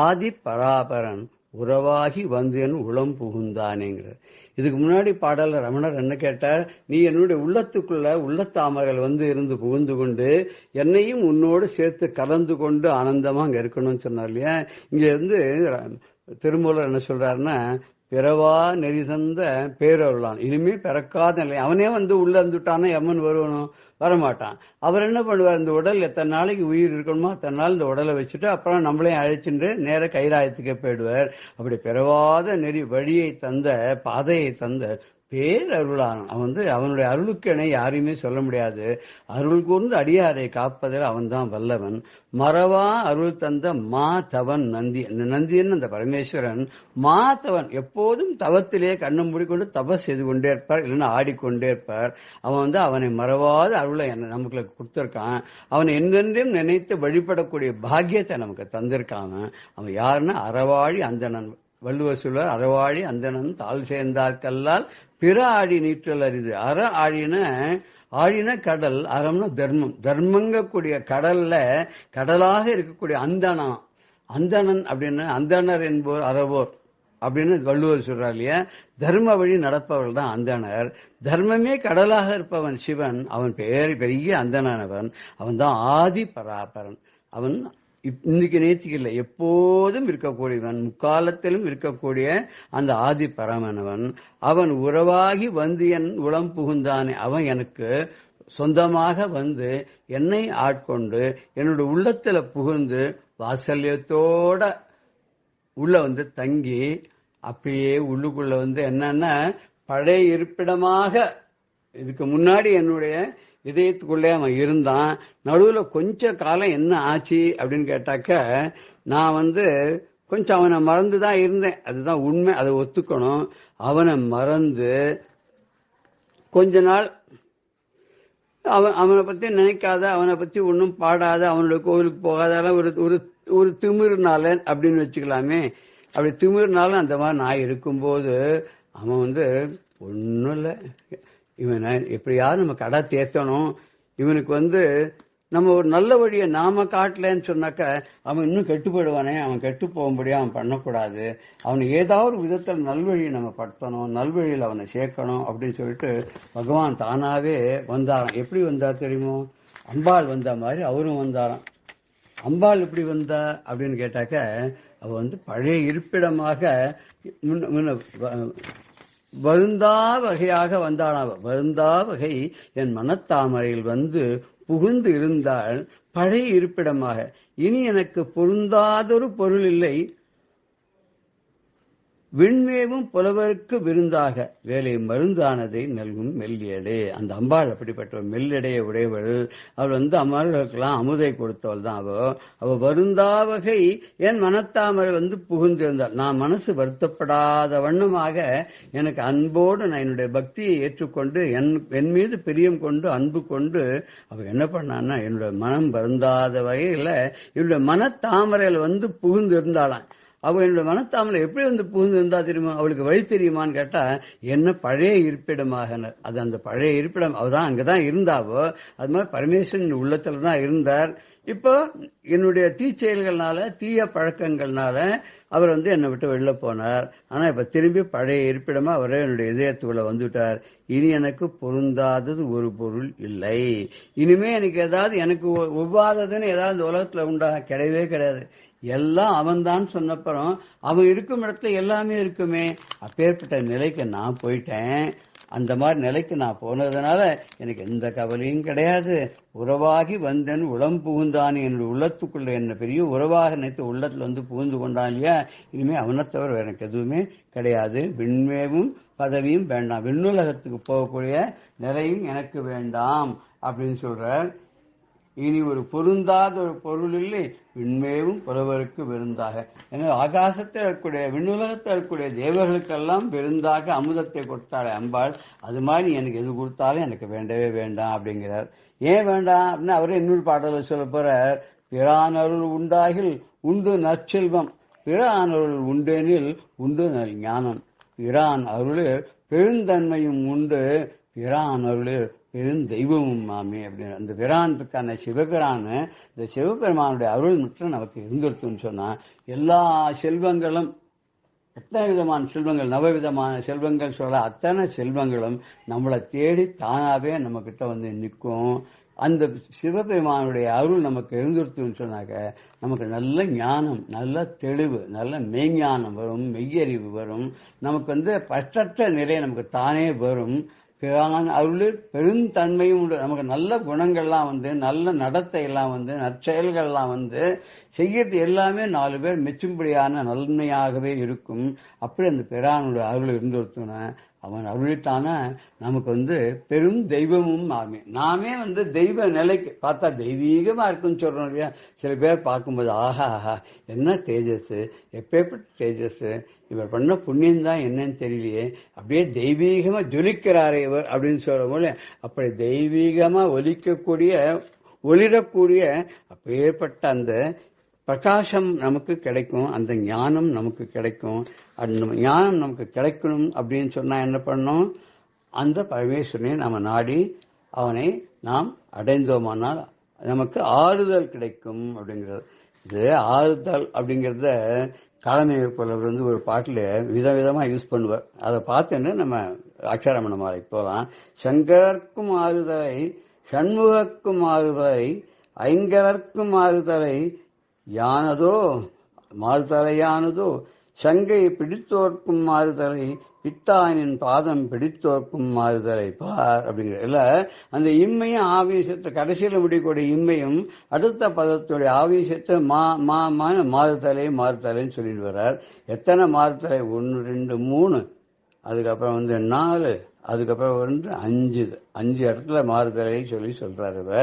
Speaker 4: ஆதி பராபரன், உறவாகி வந்து என் உளம் புகுந்தானேங்கிறார். இதுக்கு முன்னாடி பாடல ரமணர் என்ன கேட்டார், நீ என்னுடைய உள்ளத்துக்குள்ள உள்ளத்தாமர்கள் வந்து இருந்து புகுந்து கொண்டு என்னையும் உன்னோடு சேர்த்து கலந்து கொண்டு ஆனந்தமா அங்க இருக்கணும்னு சொன்னார் இல்லையா. இங்க இருந்து திருமூலர் என்ன சொல்றாருன்னா, பிறவா நெறிதந்த பேரருளான், இனிமே பிறக்காத நிலை. அவனே வந்து உள்ள இருந்துட்டானா எம்மன் வருவனும் வரமாட்டான். அவர் என்ன பண்ணுவார், இந்த உடல் எத்தனை நாளைக்கு உயிர் இருக்கணுமோ அத்தனை நாள் இந்த உடலை வச்சுட்டு அப்புறம் நம்மளையும் அழைச்சிட்டு நேர கைலாயத்துக்கே போயிடுவார். அப்படி பிறவாத நெறி வழியை தந்த பாதையை தந்த பேரருளான். அவன் வந்து அவனுடைய அருளுக்கு என யாரையுமே சொல்ல முடியாது. அருள் கூர்ந்து அடியாரை காப்பதில் அவன் தான் வல்லவன். மறவா அருள் தந்த மா தவன் நந்தி. அந்த நந்தியன் அந்த பரமேஸ்வரன் மாதவன், எப்போதும் தவத்திலே கண்ணை மூடிக்கொண்டு தபஸ் செய்து கொண்டே இருப்பார், இல்லைன்னா ஆடிக்கொண்டே இருப்பார். அவன் வந்து அவனை மறவாத அருளை நமக்கு கொடுத்திருக்கான். அவனை என்னென்றும் நினைத்து வழிபடக்கூடிய பாக்கியத்தை நமக்கு தந்திருக்கான். அவன் யாருன்னா அறவாழி அந்தணன். வள்ளுவர் சொல்வார், அறவாழி அந்தணன் தாழ் சேர்ந்தார்கல்லால் பிற ஆடி நீற்றல் அரிது. அற ஆழின கடல், அறம்னா தர்மம். தர்மங்கக்கூடிய கடல்ல கடலாக இருக்கக்கூடிய அந்தணன் அப்படின்னு, அந்தணர் என்போர் அறவோர் அப்படின்னு வள்ளுவர் சொல்றார் இல்லையா. தர்ம வழி நடப்பவர்கள் தான் அந்தணர். தர்மமே கடலாக இருப்பவன் சிவன். அவன் பெரிய அந்தணனவன். அவன் தான் ஆதி பராபரன். அவன் இன்னைக்கு நேர்த்திக்கு இல்லை, எப்போதும் இருக்கக்கூடியவன், முக்காலத்திலும் இருக்கக்கூடிய அந்த ஆதி பரமனவன். அவன் உறவாகி வந்து என் உளம் புகுந்தானே. அவன் எனக்கு சொந்தமாக வந்து என்னை ஆட்கொண்டு என்னோட உள்ளத்துல புகுந்து வாத்சல்யத்தோட உள்ள வந்து தங்கி அப்படியே உள்ளுக்குள்ள வந்து என்னன்னா பழைய இருப்பிடமாக, இதுக்கு முன்னாடி என்னுடைய இதயத்துக்குள்ளே அவன் இருந்தான். நடுவுல கொஞ்ச காலம் என்ன ஆச்சு அப்படின்னு கேட்டாக்க, நான் வந்து கொஞ்சம் அவனை மறந்துதான் இருந்தேன். அதுதான் உண்மை, அதை ஒத்துக்கணும். அவனை மறந்து கொஞ்ச நாள் அவனை பத்தி நினைக்காத, அவனை பத்தி ஒன்னும் பாடாத, அவனுடைய கோவிலுக்கு போகாத ஒரு திமிர்னால அப்படின்னு வச்சுக்கலாமே. அப்படி திமிர்னால அந்த மாதிரி நான் இருக்கும்போது அவன் வந்து ஒன்னும் இல்லை, இவனை எப்படியாவது நம்ம கடை தேத்தணும், இவனுக்கு வந்து நம்ம ஒரு நல்ல வழியை நாம காட்டலன்னு சொன்னாக்க அவன் இன்னும் கெட்டு போயிடுவானே, அவன் கெட்டு போகும்படியா அவன் பண்ணக்கூடாது, அவனுக்கு ஏதாவது ஒரு விதத்தில் நல்வழியை நம்ம படுத்தணும், நல்வழியில் அவனை சேர்க்கணும் அப்படின்னு சொல்லிட்டு பகவான் தானாவே வந்தாராம். எப்படி வந்தார் தெரியுமோ, அம்பாள் வந்த மாதிரி அவரும் வந்தாராம். அம்பாள் எப்படி வந்தா அப்படின்னு கேட்டாக்க, அவ வந்து பழைய இருப்பிடமாக வருந்தா வகையாக வந்தாள். வருந்தா வகை என் மனத்தாமரையில் வந்து புகுந்து இருந்தால் பழைய இருப்பிடமாக. இனி எனக்கு பொருந்தாதொரு பொருள் இல்லை, விண்மேவும் புலவருக்கு விருந்தாக வேலை மருந்தானதை நல்கும் மெல்லியடே. அந்த அம்பாள் அப்படிப்பட்ட மெல்லடையை உடையவள். அவள் வந்து அமர்களுக்கெல்லாம் அமுதை கொடுத்தவள் தான். அவ வருந்தாவகை என் மனத்தாமரை வந்து புகுந்திருந்தாள். நான் மனசு வருத்தப்படாத வண்ணமாக எனக்கு அன்போடு நான் என்னுடைய பக்தியை ஏற்றுக்கொண்டு என் மீது பிரியம் கொண்டு அன்பு கொண்டு அவ என்ன பண்ணான்னா, என்னுடைய மனம் வருந்தாத வகையில என்னுடைய மனத்தாமரையில் வந்து புகுந்து இருந்தாளாம். அவ என்னோட மனத்தாமலை எப்படி வந்து புகுந்து இருந்தா தெரியுமா, அவளுக்கு வழி தெரியுமான்னு கேட்டா, என்ன பழைய இருப்பிடமாக, அது அந்த பழைய இருப்பிடம் அவதான் அங்கதான் இருந்தாவோ, அது மாதிரி பரமேஸ்வரன் உள்ளத்துல தான் இருந்தார். இப்போ என்னுடைய தீச்செயல்கள்னால தீய பழக்கங்கள்னால அவர் வந்து என்னை விட்டு வெளில போனார். ஆனா இப்ப திரும்பி பழைய இருப்பிடமா அவரே என்னுடைய இதயத்துக்குள்ள வந்துட்டார். இனி எனக்கு பொருந்தாதது ஒரு பொருள் இல்லை. இனிமே எனக்கு ஏதாவது எனக்கு ஒவ்வாததுன்னு ஏதாவது இந்த உலகத்துல உண்டா? கிடையவே கிடையாது. எல்லாம் அவன் தான் சொன்னப்புறம் அவன் இருக்கும் இடத்துல எல்லாமே இருக்குமே. அப்பேற்பட்ட நிலைக்கு நான் போயிட்டேன். அந்த மாதிரி நிலைக்கு நான் போனதுனால எனக்கு எந்த கவலையும் கிடையாது. உறவாகி வந்தன் உளம் புகுந்தான். என்னுடைய உள்ளத்துக்குள்ள என்ன பெரிய உறவாக நினைத்து உள்ளத்துல வந்து புகுந்து கொண்டான் இல்லையா. இனிமே அவனை தவிர எனக்கு எதுவுமே கிடையாது. விண்மேவும் பதவியும் வேண்டாம், விண்ணுலகத்துக்கு போகக்கூடிய நிலையும் எனக்கு வேண்டாம் அப்படின்னு சொல்றார். இனி ஒரு பொருந்தாத ஒரு பொருள் இல்லை, விண்மேவும் புலவருக்கு விருந்தாக. எனவே ஆகாசத்தில் இருக்கக்கூடிய விண்ணுலகத்தில் இருக்கக்கூடிய தேவர்களுக்கெல்லாம் விருந்தாக அமுதத்தை கொடுத்தாளே அம்பாள், அது மாதிரி எனக்கு எது கொடுத்தாலும் எனக்கு வேண்டவே வேண்டாம் அப்படிங்கிறார். ஏன் வேண்டாம் அப்படின்னு அவரே இன்னொரு பாடல சொல்ல போறார். பிரான் அருள் உண்டாகில் உண்டு நற்செல்வம், பிரான் அருள் உண்டெனில் உண்டு நல் ஞானம், பிரான் அருளில் பெருந்தன்மையும் உண்டு, பிரான் அருளில் பெருந்தெய்வமும் மாமே அப்படின்னு. அந்த பிரானுக்கான சிவபிரான், இந்த சிவபெருமானுடைய அருள் மட்டும் நமக்கு இருந்துருத்துன்னு சொன்னா எல்லா செல்வங்களும் எத்தனை விதமான செல்வங்கள், நவவிதமான செல்வங்கள் சொல்ல, அத்தனை செல்வங்களும் நம்மளை தேடி தானாவே நம்ம கிட்ட வந்து நிற்கும். அந்த சிவபெருமானுடைய அருள் நமக்கு இருந்துருத்துன்னு சொன்னாக்க நமக்கு நல்ல ஞானம், நல்ல தெளிவு, நல்ல மெய்ஞானம் வரும், மெய்யறிவு வரும். நமக்கு வந்து பற்றற்ற நிலை நமக்கு தானே வரும். அருளில் பெருந்தன்மையும் உண்டு. நமக்கு நல்ல குணங்கள்லாம் வந்து, நல்ல நடத்தை எல்லாம் வந்து, நற்செயல்கள்லாம் வந்து செய்யறது எல்லாமே 4 பேர் மெச்சும்படியான நன்மையாகவே இருக்கும். அப்படி அந்த பிரானுடைய அருள் இருந்துருத்தோன்னா அவன் அருளித்தான நமக்கு வந்து பெரும் தெய்வமும் நாமே வந்து தெய்வ நிலைக்கு பார்த்தா தெய்வீகமா இருக்குன்னு சொல்றோம் இல்லையா. சில பேர் பார்க்கும்போது ஆஹா ஆஹா என்ன தேஜஸ், எப்பேற்பட்ட தேஜஸ், இவர் பண்ண புண்ணியம் தான் என்னன்னு தெரியலையே, அப்படியே தெய்வீகமா ஜொலிக்கிறாரே இவர் அப்படின்னு சொல்ற போல அப்படி தெய்வீகமா ஒளிரக்கூடிய அப்பேற்பட்ட அந்த பிரகாசம் நமக்கு கிடைக்கும். அந்த ஞானம் நமக்கு கிடைக்கும். அந்த ஞானம் நமக்கு கிடைக்கணும் அப்படின்னு சொன்னா என்ன பண்ணணும், அந்த பரமேஸ்வரனை நாம நாடி அவனை நாம் அடைந்தோமானால் நமக்கு ஆறுதல் கிடைக்கும் அப்படிங்கிறது. இது ஆறுதல் அப்படிங்கிறத காலநிலை புலவர் வந்து ஒரு பாட்டில் விதவிதமா யூஸ் பண்ணுவார். அதை பார்த்துன்னு நம்ம அக்ஷரமண மாலைக்கு போகலாம். சங்கரர்க்கும் ஆறுதலை, சண்முகக்கும் ஆறுதலை, ஐங்கரர்க்கும் ஆறுதலை யானதோ மாறுதலையானதோ, சங்கை பிடித்தோர்க்கும் மாறுதலை, பித்தானின் பாதம் பிடித்தோர்க்கும் மாறுதலை பார் அப்படிங்கிற இல்ல. அந்த இம்மையும் ஆவேசத்தை கடைசியில் முடிக்கக்கூடிய இம்மையும் அடுத்த பதத்துடைய ஆவேசத்தை மாறுதலைன்னு சொல்லிட்டு வர்றார். எத்தனை மாறுதலை? 1 2 3, அதுக்கப்புறம் வந்து 4, அதுக்கப்புறம் வந்து 5 இடத்துல மாறுதலை சொல்றாரு.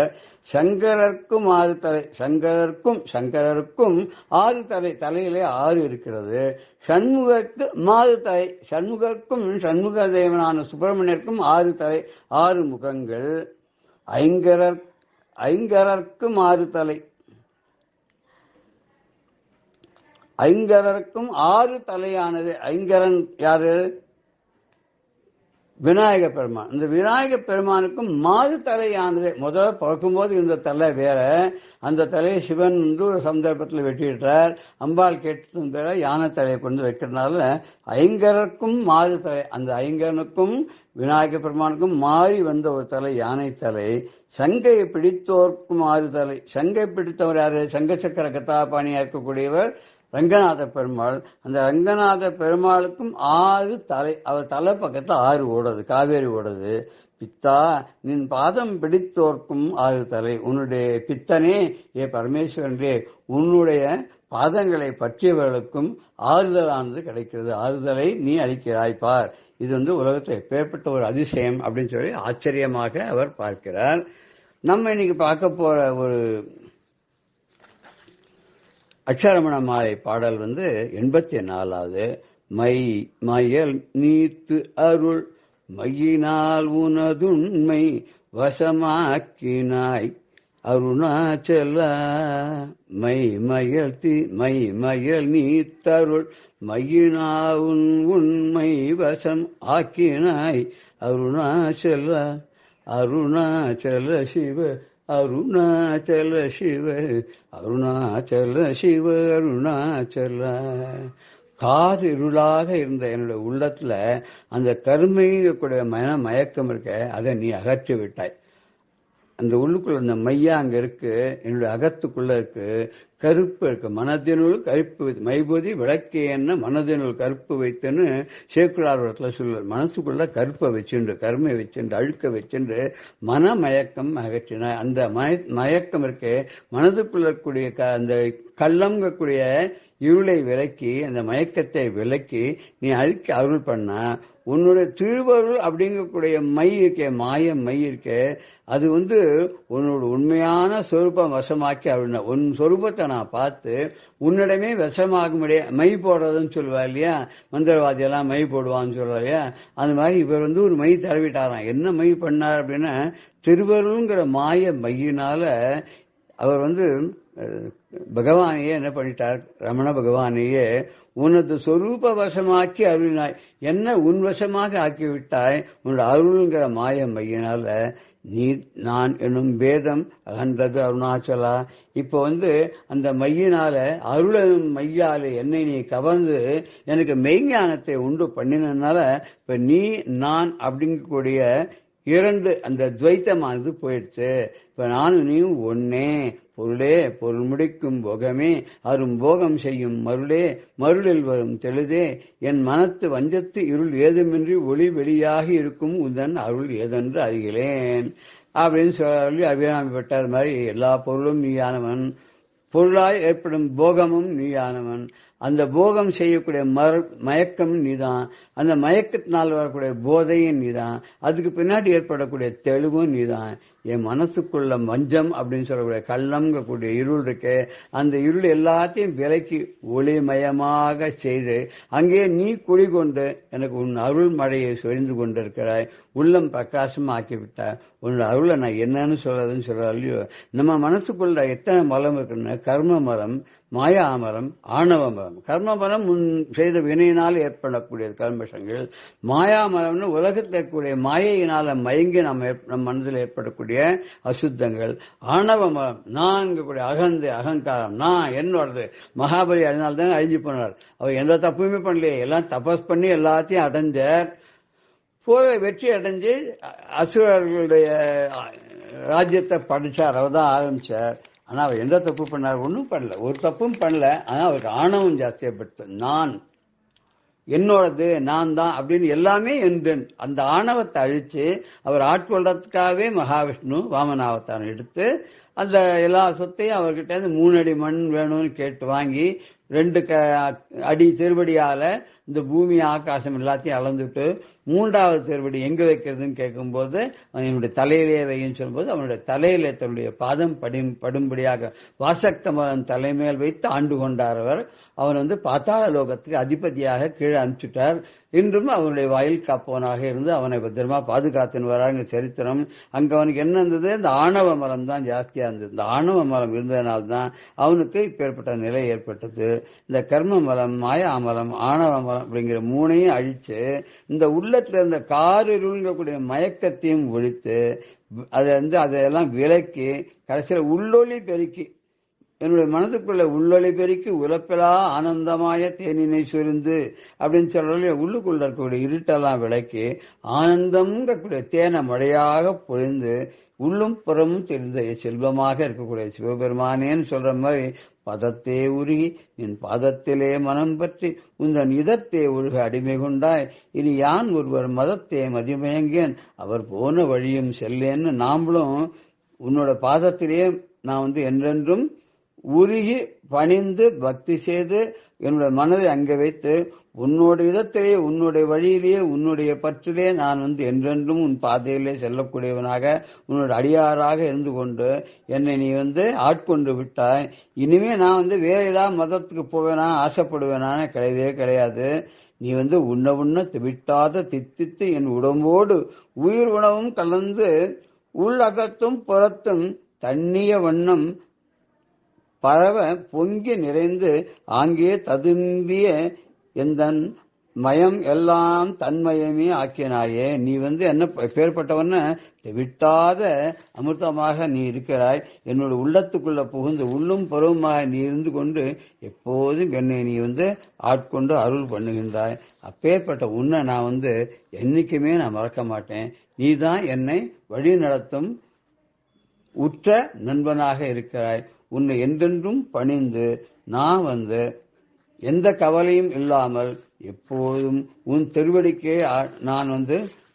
Speaker 4: சங்கரர்க்கும் 6 தலை, சங்கரருக்கும் 6 தலை, தலையிலே 6 இருக்கிறது. சண்முகருக்கு 4 தலை, சண்முக தேவனான சுப்பிரமணியருக்கும் 6 தலை, 6 முகங்கள். ஐங்கரர்க்கும் 6 தலை, ஐங்கரருக்கும் 6 தலையானது. ஐங்கரன் யாரு? விநாயக பெருமான். இந்த விநாயக பெருமானுக்கும் 4 தலையானது. முதல்ல பிறக்கும்போது இந்த தலை வேற, அந்த தலையை சிவன் வந்து ஒரு சந்தர்ப்பத்தில் வெட்டிட்டார். அம்பாள் கேட்டு யானை தலையை கொண்டு வைக்கிறதுனால ஐங்கரருக்கும் 4 தலை. அந்த ஐங்கரனுக்கும் விநாயக பெருமானுக்கும் மாறி வந்த ஒரு தலை யானை தலை. சங்கையை பிடித்தோர்க்கும் 6 தலை. சங்கை பிடித்தவர் யாரு? சங்க சக்கர கதாபாணியா இருக்கக்கூடியவர் ரங்கநாத பெருமாள். அந்த ரங்கநாத பெருமாளுக்கும் 6 தலை. அவர் தலை பக்கத்துல 6 ஓடுது, காவேரி ஓடுது. பித்தா நின் பாதம் பிடித்தோர்க்கும் 6 தலை. உன்னுடைய பித்தனே ஏ பரமேஸ்வரனே, உன்னுடைய பாதங்களை பற்றியவர்களுக்கும் ஆறுதலானது கிடைக்கிறது. ஆறுதலை நீ அளிக்கிறாய் பார். இது வந்து உலகத்தில் எப்பேற்பட்ட ஒரு அதிசயம் அப்படின்னு சொல்லி ஆச்சரியமாக அவர் பார்க்கிறார். நம்ம இன்னைக்கு பார்க்க போற ஒரு அக்ஷரமண மாலை பாடல் வந்து 84வது. மயல் நீத்து அருள் மையினால் உனதுண்மை வசமாக்கினாய் அருணாச்சல. மயல் நீத்தருள் மையினால் உண்மை வசம் ஆக்கினாய் அருணாச்சல. அருணாச்சல சிவ, அருணாச்சல சிவ, அருணாச்சல சிவ, அருணாச்சல. கார் இருளாக இருந்த என்னுடைய உள்ளத்துல அந்த கருமையக்கூடிய மயக்கம் இருக்க, அதை நீ அகற்றி விட்டாய். அந்த உள்ளுக்குள்ள அந்த மையா அங்க இருக்கு, என்னுடைய அகத்துக்குள்ள இருக்கு. கருப்பு இருக்கு, மனதினுள் கருப்பு வைத்து மைபோதி விளக்கே என்ன மனதினுள் கருப்பு வைத்துன்னு சேக்குழார் இடத்துல சொல்லுவார். மனசுக்குள்ள கருப்பை வச்சுண்டு, கருமை வச்சுண்டு, அழுக்க வச்சுண்டு மனமயக்கம் அகற்றின. அந்த மயக்கம் இருக்கு, மனதுக்குள்ள இருக்கக்கூடிய அந்த கள்ளம்கக்கூடிய இருளை விலக்கி, அந்த மயக்கத்தை விலக்கி நீ அழிக்க அருள் பண்ணா, உன்னுடைய திருவருள் அப்படிங்கக்கூடிய மை இருக்கே, மாய மை இருக்கே, அது வந்து உன்னோட உண்மையான சொரூபம் வசமாக்கி அருள். உன் சொரூபத்தை நான் பார்த்து உன்னிடமே விஷமாக முடியாது. மை போடுறதுன்னு சொல்லுவா இல்லையா, மந்திரவாதி எல்லாம் மை போடுவான்னு சொல்றா இல்லையா, அந்த மாதிரி இவர் வந்து ஒரு மை தரவிட்டாராம். என்ன மை பண்ணார் அப்படின்னா, திருவருள்ங்கிற மாய மையினால அவர் வந்து பகவானையே என்ன பண்ணிட்டார், ரமண பகவானையே உனது சொரூப வசமாக்கி அருளினாய். என்ன உன் வசமாக ஆக்கிவிட்டாய் உன்னோட அருள்ங்கிற மாய மையினால. நீ நான் என்னும் பேதம் அகன்றது அருணாச்சலா. இப்ப அந்த மையினால அருள் எனும் மையால என்னை நீ கவர்ந்து எனக்கு மெய்ஞானத்தை உண்டு பண்ணினதுனால இப்ப நீ நான் அப்படிங்கக்கூடிய இரண்டு அந்த துவைத்தமானது போயிடுச்சு. இப்ப நானும் நீயும் ஒன்னே. பொருளே பொருள் முடிக்கும் போகமே அரும் போகம் செய்யும் மருளே மருளில் வரும் தெளிதே என் மனத்து வஞ்சத்து இருள் ஏதுமின்றி ஒளி வெளியாகி இருக்கும் உந்தன் அருள் ஏதென்று அறிகிறேன் அப்படின்னு சொல்லி அபிராமி பட்டார் மாதிரி எல்லா பொருளும் நீயானவன், பொருளாய் ஏற்படும் போகமும் நீயானவன், அந்த போகம் செய்யக்கூடிய மயக்கம் நீதான், அந்த மயக்கத்தினால் வரக்கூடிய போதையும் நீதான், அதுக்கு பின்னாடி ஏற்படக்கூடிய தெளிவும் நீதான். என் மனசுக்குள்ள மஞ்சம் அப்படின்னு சொல்லக்கூடிய கள்ளம்ங்கக்கூடிய இருள் இருக்கு, அந்த இருள் எல்லாத்தையும் விலைக்கு ஒளிமயமாக செய்து அங்கே நீ குடிகொண்டு எனக்கு உன் அருள் மழையை சொரிந்து கொண்டிருக்கிறாய். உள்ளம் பிரகாசமா ஆக்கிவிட்டாய். உன்னோட அருளை நான் என்னன்னு சொல்றதுன்னு சொல்ற இல்லையோ. நம்ம மனசுக்குள்ள எத்தனை மலம் இருக்குன்னு கர்ம மலம், மாயா மரம், ஆணவ மரம். கர்ம மரம் முன் செய்த வினையினால் ஏற்படக்கூடிய கர்மஷங்கள். மாயா மரம்னு உலகத்தில் இருக்கக்கூடிய மாயையினால மயங்கி நம் மனதில் ஏற்படக்கூடிய அசுத்தங்கள். ஆணவ மரம் நான் கூடிய அகந்தை அகங்காரம், நான் என்னோடது. மகாபலி அதனால்தான் அழிஞ்சு போனார். அவர் எந்த தப்புமே பண்ணலையே, எல்லாம் தபஸ் பண்ணி எல்லாத்தையும் அடைஞ்சார். போய் வெற்றி அடைஞ்சு அசுரர்களுடைய ராஜ்யத்தை படிச்சார், அவர் தான் ஆரம்பிச்சார். ஆனா அவர் எந்த தப்பு பண்ணார்? ஒன்றும் பண்ணல, ஒரு தப்பும் பண்ணல. ஆனா அவருக்கு ஆணவம் ஜாஸ்தியப்பட்டு நான் என்னோடது நான் தான் அப்படின்னு எல்லாமே என்றன் அந்த ஆணவத்தை அழிச்சு அவர் ஆட்கொள்றதுக்காகவே மகாவிஷ்ணு வாமனாவதாரம் எடுத்து அந்த எல்லா சொத்தையும் அவர்கிட்ட 3 அடி மண் வேணும்னு கேட்டு வாங்கி 2 அடி திருவடியால இந்த பூமி ஆகாசம் எல்லாத்தையும் அளந்துட்டு 3வது திருவடி எங்க வைக்கிறதுன்னு கேட்கும்போது என்னுடைய தலையிலேயே வைன்னு சொல்லும்போது அவனுடைய தலையில தன்னுடைய பாதம் படும்படியாக வாசக்தமன் தலைமையில் வைத்து ஆண்டு கொண்டார் அவர். அவன் பாத்தாள லோகத்துக்கு அதிபதியாக கீழே அனுப்பிச்சுட்டார். இன்றும் அவனுடைய வாயில் காப்பவனாக இருந்து அவனை பத்திரமா பாதுகாத்துன்னு வராங்க சரித்திரம். அங்க அவனுக்கு என்ன இருந்தது? இந்த ஆணவ மரம் தான் ஜாஸ்தியா இருந்தது. இந்த ஆணவ மரம் இருந்ததுனால்தான் அவனுக்கு இப்பேற்பட்ட நிலை ஏற்பட்டது. இந்த கர்ம மலம், மாயா மலம், ஆணவ மலம் அப்படிங்கிற 3ஐயும் அழிச்சு இந்த உள்ளத்துல இருந்த காரிருங்கக்கூடிய மயக்கத்தையும் ஒழித்து அதெல்லாம் விலக்கி கடைசியில உள்ளொளி பெருக்கி என்னுடைய மனதுக்குள்ள உள்ளொளி பெருக்கி உலப்பெலா ஆனந்தமாய தேனினை சுரிந்து அப்படின்னு சொல்ற உள்ளுக்குள்ள இருக்கக்கூடிய இருட்டெல்லாம் விளக்கி ஆனந்தம்ங்கக்கூடிய தேனை மழையாக பொழிந்து உள்ளும் புறமும் தெரிந்த செல்வமாக இருக்கக்கூடிய சிவபெருமானேன்னு சொல்ற மாதிரி பதத்தே உருகி என் பாதத்திலே மனம் பற்றி உந்தன் இதத்தே உருக அடிமை கொண்டாய். இனி யான் ஒருவர் மதத்தே மதிமயங்கேன் அவர் போன வழியும் செல்லேன்னு நாமளும் உன்னோட பாதத்திலே நான் என்றென்றும் உருகி பணிந்து பக்தி செய்து என்னுடைய மனதை அங்கே வைத்து உன்னோட இதத்திலே உன்னுடைய வழியிலேயே உன்னுடைய பற்றிலே நான் என்றென்றும் உன் பாதையிலே செல்லக்கூடியவனாக உன்னோட அடியாராக இருந்து கொண்டு என்னை நீ ஆட்கொண்டு விட்டாய். இனிமே நான் வேற ஏதாவது மதத்துக்கு போவேனா ஆசைப்படுவேனான்னு கிடையவே கிடையாது. நீ உண்ண விட்டாத தித்தித்து என் உடம்போடு உயிர் உணவும் கலந்து உள்ளகத்தும் புறத்தும் தண்ணிய வண்ணம் பரவ பொங்கி நிறைந்து ஆங்கே ததும்பிய எந்தன் மயம் எல்லாம் தன்மயமே ஆக்கினாயே. நீ என்ன பேர்பட்டவன விட்டாத அமிர்தமாக நீ இருக்கிறாய். என்னோட உள்ளத்துக்குள்ள புகுந்து உள்ளும் பருவமாக நீ இருந்து கொண்டு எப்போதும் என்னை நீ ஆட்கொண்டு அருள் பண்ணுகின்றாய். அப்பேற்பட்ட உன்னை நான் என்னைக்குமே நான் மறக்க மாட்டேன். நீதான் என்னை வழி நடத்தும் உற்ற நண்பனாக இருக்கிறாய். உன்னை என்றென்றும் பணிந்து நான் எந்த கவலையும் இல்லாமல் எப்போதும் உன் திருவடிக்கே நான்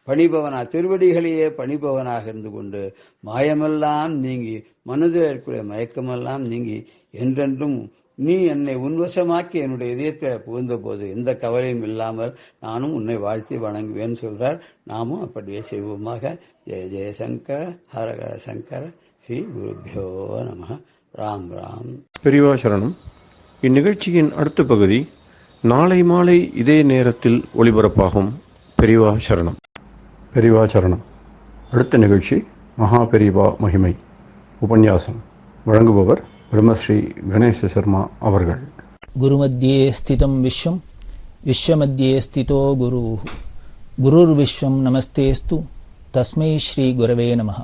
Speaker 4: பணிபவனா திருவடிகளையே பணிபவனாக இருந்து கொண்டு மாயமெல்லாம் நீங்கி மனதில் இருக்கக்கூடிய மயக்கமெல்லாம் நீங்கி என்றென்றும் நீ என்னை உன்வசமாக்கி என்னுடைய இதயத்தில் புகுந்த போது எந்த கவலையும் இல்லாமல் நானும் உன்னை வாழ்த்தி வணங்குவேன்னு சொல்றார். நாமும் அப்படியே செய்வோமாக. ஜெய ஜெயசங்கர ஹரஹர சங்கர ஸ்ரீ குருபியோ நம. ராம் ராம்.
Speaker 1: பெரியவா சரணம். இந்நிகழ்ச்சியின் அடுத்த பகுதி நாளை மாலை இதே நேரத்தில் ஒளிபரப்பாகும். பெரியவா சரணம். பெரியவா சரணம். அடுத்த நிகழ்ச்சி மகா பெரியவா மகிமை உபன்யாசம். வழங்குபவர் பிரம்மஸ்ரீ கணேச சர்மா அவர்கள்.
Speaker 5: गुरुमध्ये स्थितं विश्वं विश्वमध्ये स्थितो गुरुः गुरुर्विश्वं नमस्तेस्तु तस्मै श्री गुरवे நமஹ.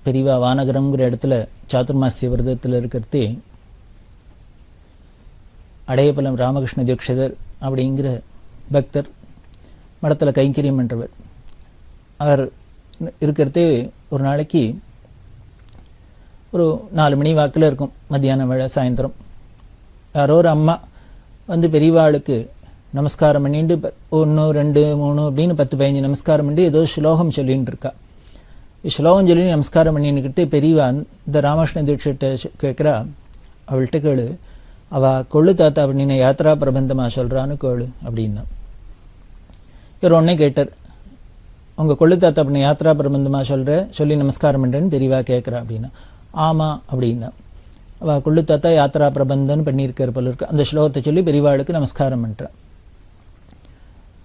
Speaker 5: பெரியவா வானகரம்ங்கிற இடத்துல சாதுர்மாசிய விரதத்தில் இருக்கிறதே அடையபலம் ராமகிருஷ்ண தீட்சிதர் அப்படிங்கிற பக்தர் மடத்தில் கைங்கரியம் என்றவர். அவர் இருக்கிறதே ஒரு நாளைக்கு ஒரு 4 மணி வாக்கில் இருக்கும், மத்தியானம் வேளை சாயந்தரம். யாரோ ஒரு அம்மா வந்து பெரியவாளுக்கு நமஸ்காரம் பண்ணிட்டு 1 2 3 அப்படின்னு 10-15 நமஸ்காரம் பண்ணி ஏதோ ஸ்லோகம் சொல்லின்னு இருக்கா. ஸ்லோகம் சொல்லி நமஸ்காரம் பண்ணின்னுக்கிட்டே பெரியவா இந்த ராமகிருஷ்ண தீட்சிட்ட கேட்குறா, அவள்கிட்ட கேளு, அவள் கொள்ளு தாத்தா அப்படின்னு யாத்ரா பிரபந்தமாக சொல்கிறான்னு கேளு அப்படின்னா. இவர் உடனே கேட்டார், உங்கள் கொள்ளு தாத்தா அப்படின்னு யாத்ரா பிரபந்தமாக சொல்லி நமஸ்காரம் பண்ணுறேன்னு பெரியவா கேட்குறா அப்படின்னா. ஆமாம் அப்படின்னா. அவள் கொள்ளு தாத்தா யாத்ரா பிரபந்தன் பண்ணியிருக்கிற போல இருக்கு. அந்த ஸ்லோகத்தை சொல்லி பெரியவாளுக்கு நமஸ்காரம் பண்ணுறான்.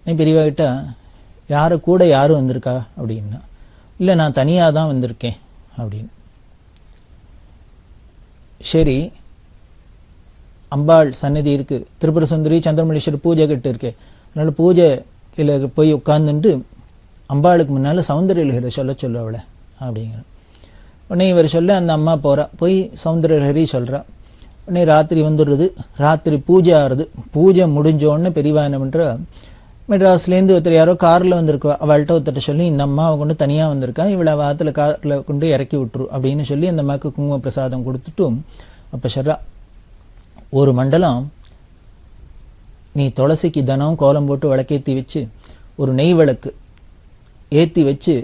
Speaker 5: நீ பெரியவா கிட்ட யாரும் வந்திருக்கா அப்படின்னா. இல்லை, நான் தனியாக தான் வந்திருக்கேன் அப்படின்னு. சரி, அம்பாள் சன்னதி இருக்கு, திரிபுர சுந்தரி சந்திரமல்லீஸ்வரர் பூஜை கட்டு இருக்கு, அதனால பூஜை கீழே போய் உட்காந்துட்டு அம்பாளுக்கு முன்னால் சௌந்தர்யலஹரி சொல்ல அவளை அப்படிங்கிற. உடனே இவர் சொல்ல அந்த அம்மா போகிறா, போய் சௌந்தர்யலஹரி சொல்கிறா. உடனே ராத்திரி வந்துடுறது, ராத்திரி பூஜை ஆறுது. பூஜை முடிஞ்சோடனே பெரியவா என்ன பண்ணுறா, மெட்ராஸ்லேருந்து ஒருத்தர் யாரோ காரில் வந்திருக்கா, அவள்கிட்ட ஒருத்தர் சொல்லி இந்த அம்மாவை கொண்டு தனியாக வந்திருக்கா, இவளை வாரத்தில் காரில் கொண்டு இறக்கி விட்டுரு அப்படின்னு சொல்லி அந்த அம்மாவுக்கு குங்கும பிரசாதம் கொடுத்துட்டும் அப்போ சொல்றா, ஒரு மண்டலம் நீ துளசிக்கு தினம் கோலம் போட்டு விளக்கேற்றி வச்சு ஒரு நெய் விளக்கு ஏற்றி வச்சு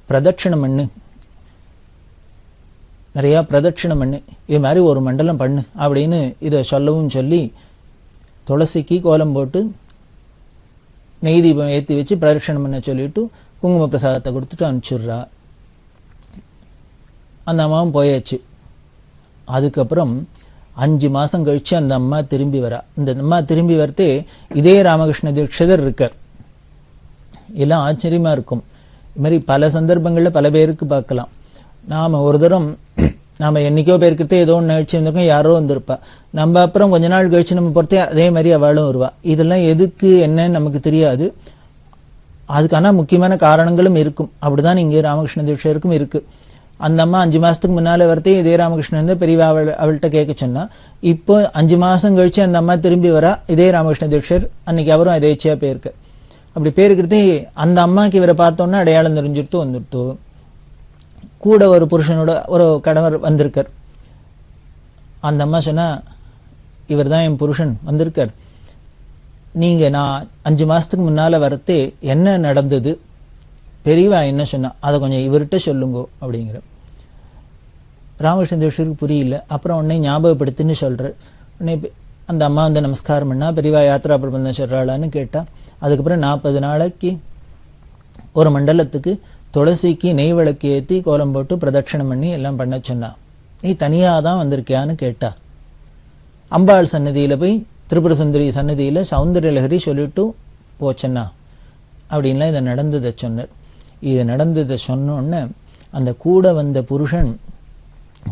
Speaker 5: பிரதட்சணம் பண்ணு, நிறையா பிரதட்சணம் பண்ணு, இது மாதிரி ஒரு மண்டலம் பண்ணு அப்படின்னு இதை சொல்லவும் சொல்லி துளசிக்கு கோலம் போட்டு நெய் தீபம் ஏற்றி வச்சு பிரதட்சணம் பண்ண சொல்லிட்டு குங்கும பிரசாதத்தை கொடுத்துட்டு அனுப்பிச்சுட்றா. அந்த அம்மாவும் போயாச்சு. அதுக்கப்புறம் 5 மாதம் கழித்து அந்த அம்மா திரும்பி வரா. இந்த அம்மா திரும்பி வரத்தே இதே ராமகிருஷ்ண தீட்சிதர் இருக்கார். எல்லாம் ஆச்சரியமாக இருக்கும். இது மாதிரி பல சந்தர்ப்பங்களில் பல பேருக்கு பார்க்கலாம். நாம் ஒரு தரம் நாம் என்றைக்கோ பேருக்கிறதே ஏதோ ஒன்று நிகழ்ச்சி வந்திருக்கோம், யாரோ வந்திருப்பா. நம்ம அப்புறம் கொஞ்ச நாள் கழிச்சு நம்ம பொறுத்தே அதே மாதிரி அவளும் வருவா. இதெல்லாம் எதுக்கு என்னன்னு நமக்கு தெரியாது. அதுக்கான முக்கியமான காரணங்களும் இருக்கும். அப்படிதான் இங்கே ராமகிருஷ்ண தீட்சிதருக்கும் இருக்குது. அந்த அம்மா 5 மாதத்துக்கு முன்னால் வரத்தே இதே ராமகிருஷ்ணன் பெரியவா அவள்கிட்ட கேட்க சொன்னா. இப்போ 5 மாதம் கழிச்சு அந்த அம்மா திரும்பி வரா, இதே ராமகிருஷ்ண தீட்சிதர். அன்னைக்கு அவரும் எதேச்சியாக போயிருக்கு. அப்படி போயிருக்கிறதே அந்த அம்மாவுக்கு இவரை பார்த்தோன்னா அடையாளம் தெரிஞ்சுட்டு வந்துடுத்து. கூட ஒரு புருஷனோட ஒரு கணவர் வந்திருக்கார். அந்த அம்மா சொன்னா, இவர் தான் என் புருஷன் வந்திருக்கார், நீங்கள் நான் 5 மாதத்துக்கு முன்னால் வரத்தே என்ன நடந்தது, பெரியவா என்ன சொன்னா, அதை கொஞ்சம் இவர்கிட்ட சொல்லுங்கோ அப்படிங்கிற. ராமகிருஷ்ண தீட்சிதருக்கு புரியல. அப்புறம் உடனே ஞாபகப்படுத்தின்னு சொல்கிறார். உடனே அந்த அம்மா வந்து நமஸ்காரம் பண்ணா, பெரியவா யாத்ரா பிரபந்தம் சொல்கிறாளான்னு கேட்டால். அதுக்கப்புறம் 40 நாளைக்கு ஒரு மண்டலத்துக்கு துளசிக்கு நெய் விளக்கு ஏற்றி கோலம் போட்டு பிரதட்சணம் பண்ணி எல்லாம் பண்ண சொன்னா. நீ தனியாக தான் வந்திருக்கியான்னு கேட்டா. அம்பாள் சன்னதியில் போய் திரிபுர சுந்தரி சன்னதியில் சௌந்தர்யலஹரி சொல்லிட்டு போச்சன்னா அப்படின்லாம் இதை நடந்ததை சொன்னார். இதை நடந்ததை சொன்னோடனே அந்த கூட வந்த புருஷன்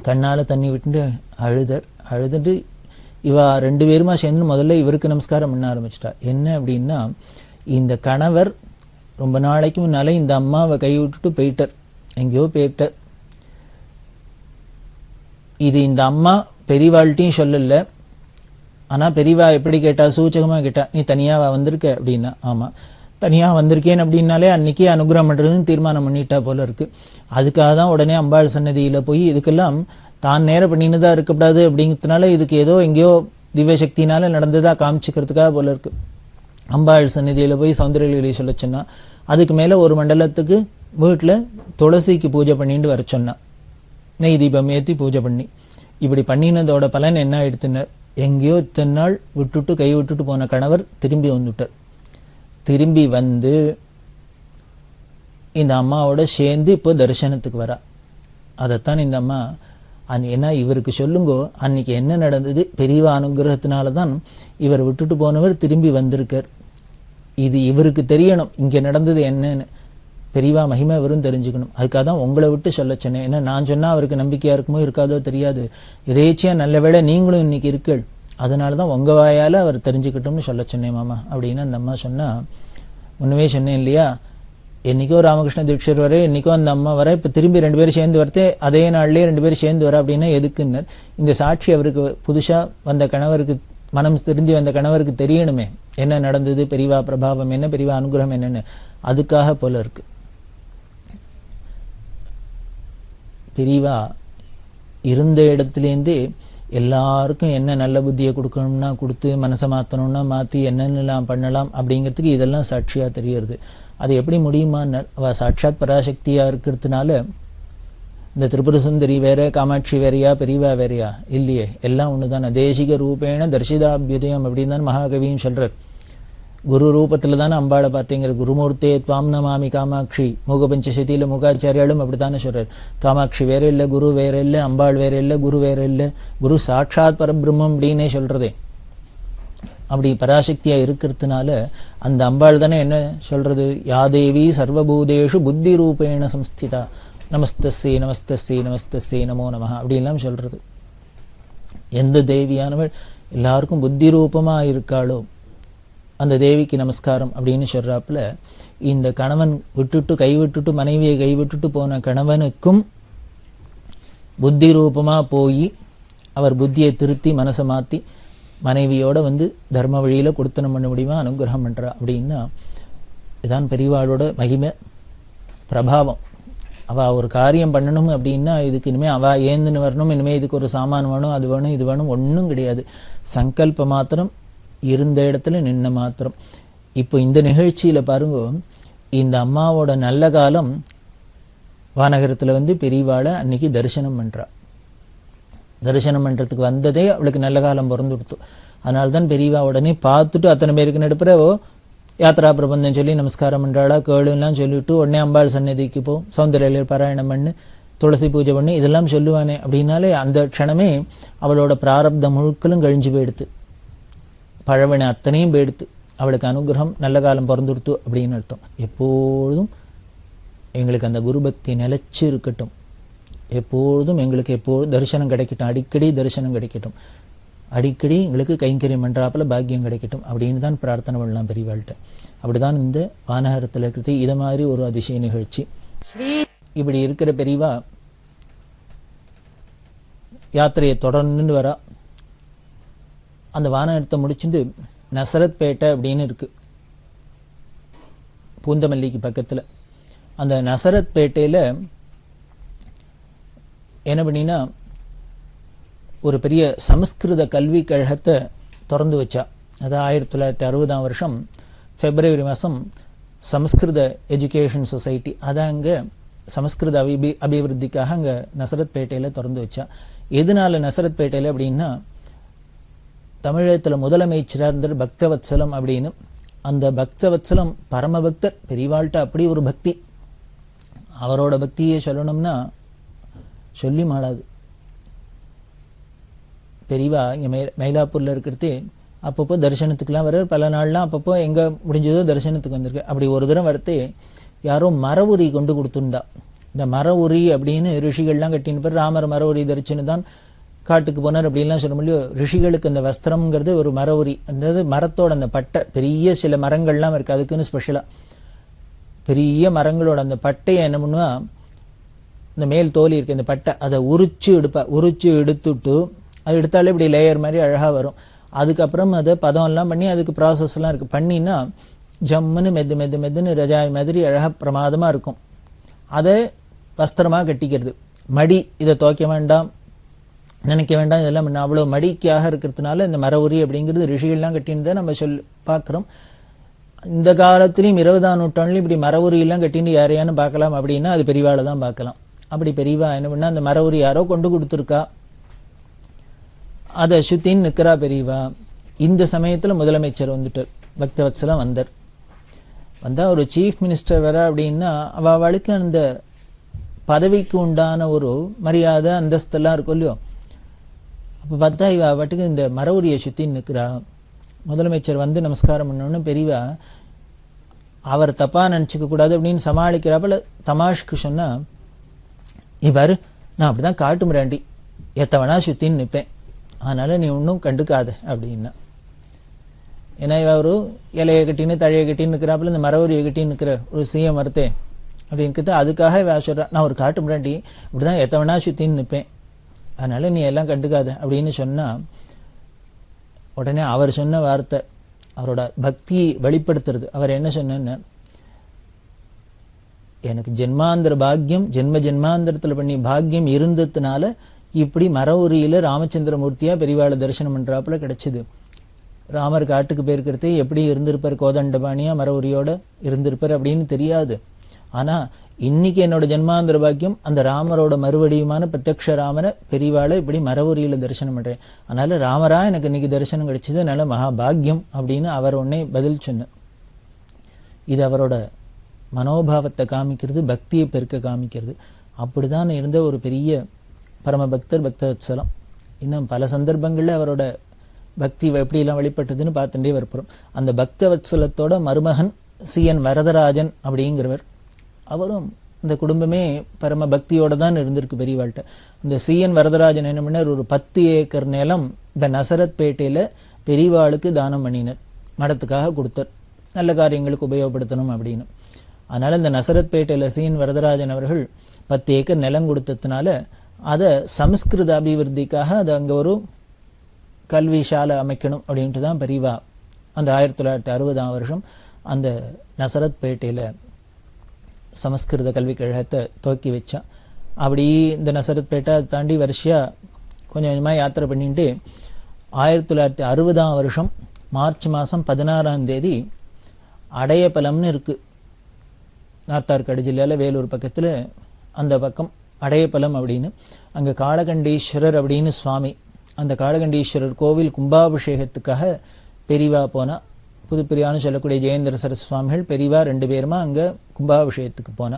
Speaker 5: கண்ணால் தண்ணி விட்டு அழுதுட்டு இவா 2 பேருமா சேர்ந்து முதல்ல இவருக்கு நமஸ்காரம் பண்ண ஆரம்பிச்சிட்டா. என்ன அப்படின்னா, இந்த கணவர் ரொம்ப நாளைக்கு முன்னாலே இந்த அம்மாவை கை விட்டுட்டு போயிட்டார், எங்கேயோ போயிட்டார். இது இந்த அம்மா பெரியவாள்கிட்டையும் சொல்லலை. ஆனால் பெரியவா எப்படி கேட்டா, சூச்சகமாக கேட்டா, நீ தனியாக வந்திருக்க அப்படின்னா. ஆமாம், தனியாக வந்திருக்கேன் அப்படின்னாலே அன்னைக்கு அனுகிரகம் பண்ணுறதுன்னு தீர்மானம் பண்ணிட்டா போல இருக்கு. அதுக்காக தான் உடனே அம்பாள் சன்னதியில் போய் இதுக்கெல்லாம் தான் நேரம் பண்ணினதாக இருக்கக்கூடாது அப்படிங்கிறதுனால இதுக்கு ஏதோ எங்கேயோ திவ்யசக்தினால நடந்ததாக காமிச்சிக்கிறதுக்காக போல இருக்கு. அம்பாள் சன்னதியில் போய் சௌந்தர்யலஹரி சொல்ல சொன்னா. அதுக்கு மேலே ஒரு மண்டலத்துக்கு வீட்டில் துளசிக்கு பூஜை பண்ணிட்டு வர சொன்னா, நெய் தீபம் ஏற்றி பூஜை பண்ணி. இப்படி பண்ணினதோட பலன் என்ன ஆயிடுத்துனர், எங்கேயோ இத்தனை நாள் விட்டுட்டு கை விட்டுட்டு போன கணவர் திரும்பி வந்துட்டார். திரும்பி வந்து இந்த அம்மாவோட சேர்ந்து இப்போ தரிசனத்துக்கு வரா. அதைத்தான் இந்த அம்மா ஏன்னா இவருக்கு சொல்லுங்கோ அன்னைக்கு என்ன நடந்தது, பெரியவா அனுகிரகத்தினால தான் இவர் விட்டுட்டு போனவர் திரும்பி வந்திருக்கார். இது இவருக்கு தெரியணும் இங்கே நடந்தது என்னன்னு. பெரியவா மகிமை வெறும் தெரிஞ்சுக்கணும். அதுக்காக தான் உங்களை விட்டு சொல்ல சொன்னேன். ஏன்னா நான் சொன்னால் அவருக்கு நம்பிக்கையாக இருக்குமோ இருக்காதோ தெரியாது. எதேச்சியா நல்ல வேளை நீங்களும் இன்னைக்கு இருக்கள், அதனால தான் உங்கள் வாயால் அவர் தெரிஞ்சுக்கிட்டோம்னு சொல்ல சொன்னேன் மாமா அப்படின்னு அந்த அம்மா சொன்னால், முன்னவே சொன்னேன் இல்லையா, என்றைக்கோ ராமகிருஷ்ண தீட்சர் வர, என்றைக்கோ அந்த அம்மா வர, இப்போ திரும்பி 2 பேரும் சேர்ந்து வரத்தே அதே நாள்லேயே 2 பேரும் சேர்ந்து வர அப்படின்னா எதுக்குன்னு இந்த சாட்சி அவருக்கு புதுசாக வந்த கணவருக்கு, மனம் திருந்தி வந்த கணவருக்கு தெரியணுமே என்ன நடந்தது, பெரியவா பிரபாவம் என்ன, பெரியவா அனுகிரகம் என்னன்னு. அதுக்காக போல இருக்கு. பெரியவா இருந்த இடத்துலேருந்தே எல்லாருக்கும் என்ன நல்ல புத்தியை கொடுக்கணும்னா கொடுத்து, மனசை மாற்றணும்னா மாற்றி, என்னென்னலாம் பண்ணலாம் அப்படிங்கிறதுக்கு இதெல்லாம் சாட்சியாக தெரியறது. அது எப்படி முடியுமான்னு, அவள் சாட்சாத் பராசக்தியாக இருக்கிறதுனால இந்த திரிபுர சுந்தரி வேற, காமாட்சி வேறையா, பெரியவா வேறையா? இல்லையே, எல்லாம் ஒன்று தானே. தேசிக ரூபேண தர்ஷிதாபியுதயம் அப்படின்னு தான் மகாகவியும் சொல்கிறார். குரு ரூபத்தில் தானே அம்பாளை பார்த்தீங்கிற, குருமூர்த்தே துவாம் நமாமி காமாட்சி. மூகபஞ்சசதியில் மூகாச்சாரியாலும் அப்படி தானே சொல்கிறார். காமாட்சி வேற இல்லை, குரு வேற இல்லை, அம்பாள் வேற இல்லை, குரு வேற இல்லை, குரு சாட்சாத் பரபிரம்மம் அப்படின்னே சொல்கிறதே. அப்படி பராசக்தியாக இருக்கிறதுனால அந்த அம்பாள் தானே என்ன சொல்கிறது, யாதேவி சர்வபூதேஷு புத்தி ரூபேண சம்ஸ்திதா நமஸ்தஸ்ஸே நமஸ்தஸ்ஸே நமஸ்தஸ்ஸே நமோ நமஹ அப்படின்லாம் சொல்கிறது. எந்த தேவியானவள் எல்லாருக்கும் புத்தி ரூபமாக இருக்காளோ அந்த தேவிக்கு நமஸ்காரம் அப்படின்னு சொல்கிறாப்புல, இந்த கணவன் விட்டுட்டு கைவிட்டுட்டு மனைவியை கைவிட்டுட்டு போன கணவனுக்கும் புத்தி ரூபமாக போய் அவர் புத்தியை திருத்தி மனசை மாற்றி மனைவியோட வந்து தர்ம வழியில் கொடுத்தனம் பண்ண முடியுமா, அனுகிரகம் பண்ணுறா அப்படின்னா இதுதான் பெரியவாளோட மகிமை பிரபாவம். அவள் ஒரு காரியம் பண்ணணும் அப்படின்னா இதுக்கு இனிமேல் அவள் ஏந்துன்னு வரணும், இனிமேல் இதுக்கு ஒரு சாமான் வேணும், அது வேணும், இது வேணும், ஒன்றும் கிடையாது. சங்கல்ப மாத்திரம், இருந்த இடத்துல நின்ன மாத்திரம். இப்போ இந்த நிகழ்ச்சியில் பாருங்க, இந்த அம்மாவோட நல்ல காலம் வானகரத்தில் வந்து பெரியவாளை அன்னைக்கு தரிசனம் பண்ணுறா. தரிசனம் பண்ணுறதுக்கு வந்ததே அவளுக்கு நல்ல காலம் பிறந்து கொடுத்து. அதனால தான் பெரியவா உடனே பார்த்துட்டு அத்தனை பேருக்கு நடுப்புற யாத்ரா பிரபந்தம் சொல்லி நமஸ்காரம் பண்ணுறாளா, கேளுலாம் சொல்லிவிட்டு உடனே அம்பாள் சன்னதிக்கு போ, சௌந்தர்ய பாராயணம் பண்ணு, துளசி பூஜை பண்ணி இதெல்லாம் சொல்லுவானே அப்படின்னாலே அந்த க்ஷணமே அவளோட பிராரப்த முழுக்களும் கழிஞ்சு போயிடுத்து, பழவனை அத்தனையும் போயிடுத்து, அவளுக்கு அனுகிரகம் நல்ல காலம் பிறந்துடுத்து அப்படின்னு அர்த்தம். எப்பொழுதும் எங்களுக்கு அந்த குருபக்தி நிலைச்சு இருக்கட்டும், எப்பொழுதும் எங்களுக்கு எப்போதும் தரிசனம் கிடைக்கட்டும், அடிக்கடி தரிசனம் கிடைக்கட்டும், அடிக்கடி எங்களுக்கு கைங்கரியம் பண்ணுறாப்புல பாக்கியம் கிடைக்கட்டும் அப்படின்னு தான் பிரார்த்தனை பண்ணலாம் பெரியவாள்கிட்ட. அப்படிதான் இந்த வானகரத்தில் இருக்கிறது இதை மாதிரி ஒரு அதிசய நிகழ்ச்சி. இப்படி இருக்கிற பெரியவா யாத்திரையை தொடர்ந்து வரா. அந்த வானகரத்தை முடிச்சுட்டு நசரத் பேட்டை அப்படின்னு இருக்கு பூந்தமல்லிக்கு பக்கத்தில். அந்த நசரத் பேட்டையில் என்ன பண்ணினா ஒரு பெரிய சமஸ்கிருத கல்வி கழகத்தை திறந்து வச்சா. அது 1960ஆம் வருஷம் பிப்ரவரி மாதம் சமஸ்கிருத எஜுகேஷன் சொசைட்டி அதை அங்கே சமஸ்கிருத அபிவிருத்திக்காக அங்கே நசரத் பேட்டையில் திறந்து வச்சா. எதனால நசரத் பேட்டையில் அப்படின்னா, தமிழகத்தில் முதலமைச்சராக இருந்தார் பக்தவத்சலம் அப்படின்னு. அந்த பக்தவத்சலம் பரமபக்தர், பெரியவாள்கிட்ட அப்படி ஒரு பக்தி. அவரோட பக்தியை சொல்லணும்னா சொல்லி மாடாது. பெரியவா இங்கே மயிலாப்பூரில் இருக்கிறது அப்பப்போ தரிசனத்துக்குலாம் வர, பல நாள்லாம் அப்பப்போ எங்கே முடிஞ்சதோ தரிசனத்துக்கு வந்திருக்கு. அப்படி ஒரு தரம் வரத்தே யாரோ மர உரி கொண்டு கொடுத்துருந்தா. இந்த மர உரி அப்படின்னு ரிஷிகள்லாம் கட்டின்னு பேர் ராமர் மர உரி தரிச்சுன்னு தான் காட்டுக்கு போனார் அப்படின்லாம் சொல்ல முடியும். ரிஷிகளுக்கு அந்த வஸ்திரம்ங்கிறது ஒரு மர உரி, அதாவது மரத்தோட அந்த பட்டை, பெரிய சில மரங்கள்லாம் இருக்குது அதுக்குன்னு ஸ்பெஷலாக. பெரிய மரங்களோட அந்த பட்டையை என்ன பண்ணுவா, இந்த மேல் தோலி இருக்குது இந்த பட்டை, அதை உரிச்சு எடுப்பா. உரிச்சு எடுத்துட்டு அது எடுத்தாலே இப்படி லேயர் மாதிரி அழகாக வரும். அதுக்கப்புறம் அதை பதம்லாம் பண்ணி அதுக்கு ப்ராசஸ்லாம் இருக்குது. பண்ணினா ஜம்முன்னு மெதுன்னு ரஜாய் மாதிரி அழகாக பிரமாதமாக இருக்கும். அதை வஸ்திரமாக கட்டிக்கிறது. மடி இதை துவைக்க வேண்டாம், நினைக்க வேண்டாம், இதெல்லாம் பண்ண அவ்வளோ மடிக்காக இருக்கிறதுனால இந்த மர உரி அப்படிங்கிறது ரிஷிகள்லாம் கட்டின்னு தான் நம்ம பார்க்குறோம். இந்த காலத்துலேயும் 20ஆம் நூற்றாண்டுலையும் இப்படி மர உரியெல்லாம் கட்டின்னு யாரையானு பார்க்கலாம் அப்படின்னா அது பெரியவாளை தான் பார்க்கலாம். அப்படி பெரியவா என்ன பண்ணால் அந்த மர உரி யாரோ கொண்டு கொடுத்துருக்கா, அதை சுத்தின்னு நிற்கிறா பெரியவா. இந்த சமயத்தில் முதலமைச்சர் வந்துட்டார், பக்தவத்சலம் வந்தால் ஒரு சீஃப் மினிஸ்டர் வர அப்படின்னா அவளுக்கு அந்த பதவிக்கு உண்டான ஒரு மரியாதை அந்தஸ்தெல்லாம் இருக்கும் இல்லையோ. அப்போ பார்த்தா இவ பாட்டுக்கு இந்த மர உரியை சுற்றி நிற்கிறா. முதலமைச்சர் வந்து நமஸ்காரம் பண்ணோன்னு பெரியவா அவர் தப்பா நினச்சிக்க கூடாது அப்படின்னு சமாளிக்கிறாப்புல தமாஷ்க்கு சொன்னா, இவர் நான் அப்படிதான் காட்டு மிராண்டி, எத்தவனா சுத்தின்னு நிற்பேன், அதனால நீ ஒன்றும் கண்டுக்காத அப்படின்னா. ஏன்னா இவர் இலையை கட்டின்னு தழையை கட்டின்னு இருக்கிறாப்புல இந்த மரவரியை கட்டின்னு இருக்கிற ஒரு சீய மரத்தே அப்படின்றது. அதுக்காக இவ சொல்றா, நான் ஒரு காட்டு மிராண்டி, இப்படிதான் எத்தவனா சுத்தின்னு நிற்பேன், அதனால நீ எல்லாம் கண்டுக்காத அப்படின்னு சொன்னா, உடனே அவர் சொன்ன வார்த்தை அவரோட பக்தியை வெளிப்படுத்துறது. அவர் என்ன சொன்னு, எனக்கு ஜென்மாந்திர பாக்கியம், ஜென்மாந்திரத்துல பண்ணி பாக்கியம் இருந்ததுனால இப்படி மரவுரியில ராமச்சந்திரமூர்த்தியா பெரியவாளை தரிசனம் பண்றாப்புல கிடைச்சது. ராமர் காட்டுக்கு போயிருக்கிறதே எப்படி இருந்திருப்பார், கோதண்டபாணியா மரவுரியோட இருந்திருப்பார் அப்படின்னு தெரியாது. ஆனா இன்னைக்கு என்னோட ஜென்மாந்திர பாக்கியம் அந்த ராமரோட மறுவடியுமான பிரத்யக்ஷ ராமரை பெரியவாளை இப்படி மரவுரியில தரிசனம் பண்றேன், அதனால ராமரா எனக்கு இன்னைக்கு தரிசனம் கிடைச்சது, அதனால மகாபாகியம் அப்படின்னு அவர் உடனே பதில் சொன்னார். இது அவரோட மனோபாவத்தை காமிக்கிறது, பக்தியை பெருக்க காமிக்கிறது. அப்படிதான் இருந்த ஒரு பெரிய பரமபக்தர் பக்தவத்சலம். இன்னும் பல சந்தர்ப்பங்கள்ல அவரோட பக்தி எப்படியெல்லாம் வெளிப்பட்டதுன்னு பார்த்துட்டே வரப்போம். அந்த பக்தவத்சலத்தோட மருமகன் CN வரதராஜன் அப்படிங்கிறவர், அவரும் இந்த குடும்பமே பரம பக்தியோட தான் இருந்திருக்கு பெரியவாள்கிட்ட. இந்த CN வரதராஜன் என்ன பண்ணார், ஒரு 10 ஏக்கர் நிலம் இந்த நசரத் பேட்டையில பெரியவாளுக்கு தானம் பண்ணினர், மடத்துக்காக கொடுத்தார், நல்ல காரியங்களுக்கு உபயோகப்படுத்தணும் அப்படின்னு. அதனால இந்த நசரத் பேட்டையில CN வரதராஜன் அவர்கள் 10 ஏக்கர் நிலம் கொடுத்ததுனால அதை சமஸ்கிருத அபிவிருத்திக்காக அதை அங்கே ஒரு கல்வி சாலை அமைக்கணும் அப்படின்ட்டு தான் பெரியவா அந்த 1960ஆம் வருஷம் அந்த நசரத் பேட்டையில் சமஸ்கிருத கல்விக் கழகத்தை துவக்கி வச்சா. அப்படி இந்த நசரத் பேட்டை தாண்டி வருஷா கொஞ்சம் கொஞ்சமாக யாத்திரை பண்ணிட்டு 1960ஆம் வருஷம் மார்ச் மாதம் 16ஆம் தேதி அடையப்பலம்னு இருக்கு, நார்த்தார்காடு ஜில்லையில் வேலூர் பக்கத்தில் அந்த பக்கம் அடையப்பலம் அப்படின்னு. அங்கே காளகண்டீஸ்வரர் அப்படின்னு சுவாமி, அந்த காளகண்டீஸ்வரர் கோவில் கும்பாபிஷேகத்துக்காக பெரியவா போனா. புதுப்பிரியான்னு சொல்லக்கூடிய ஜெயேந்திர சரஸ்வதி சுவாமிகள் பெரியவா 2 பேருமா அங்கே கும்பாபிஷேகத்துக்கு போனா.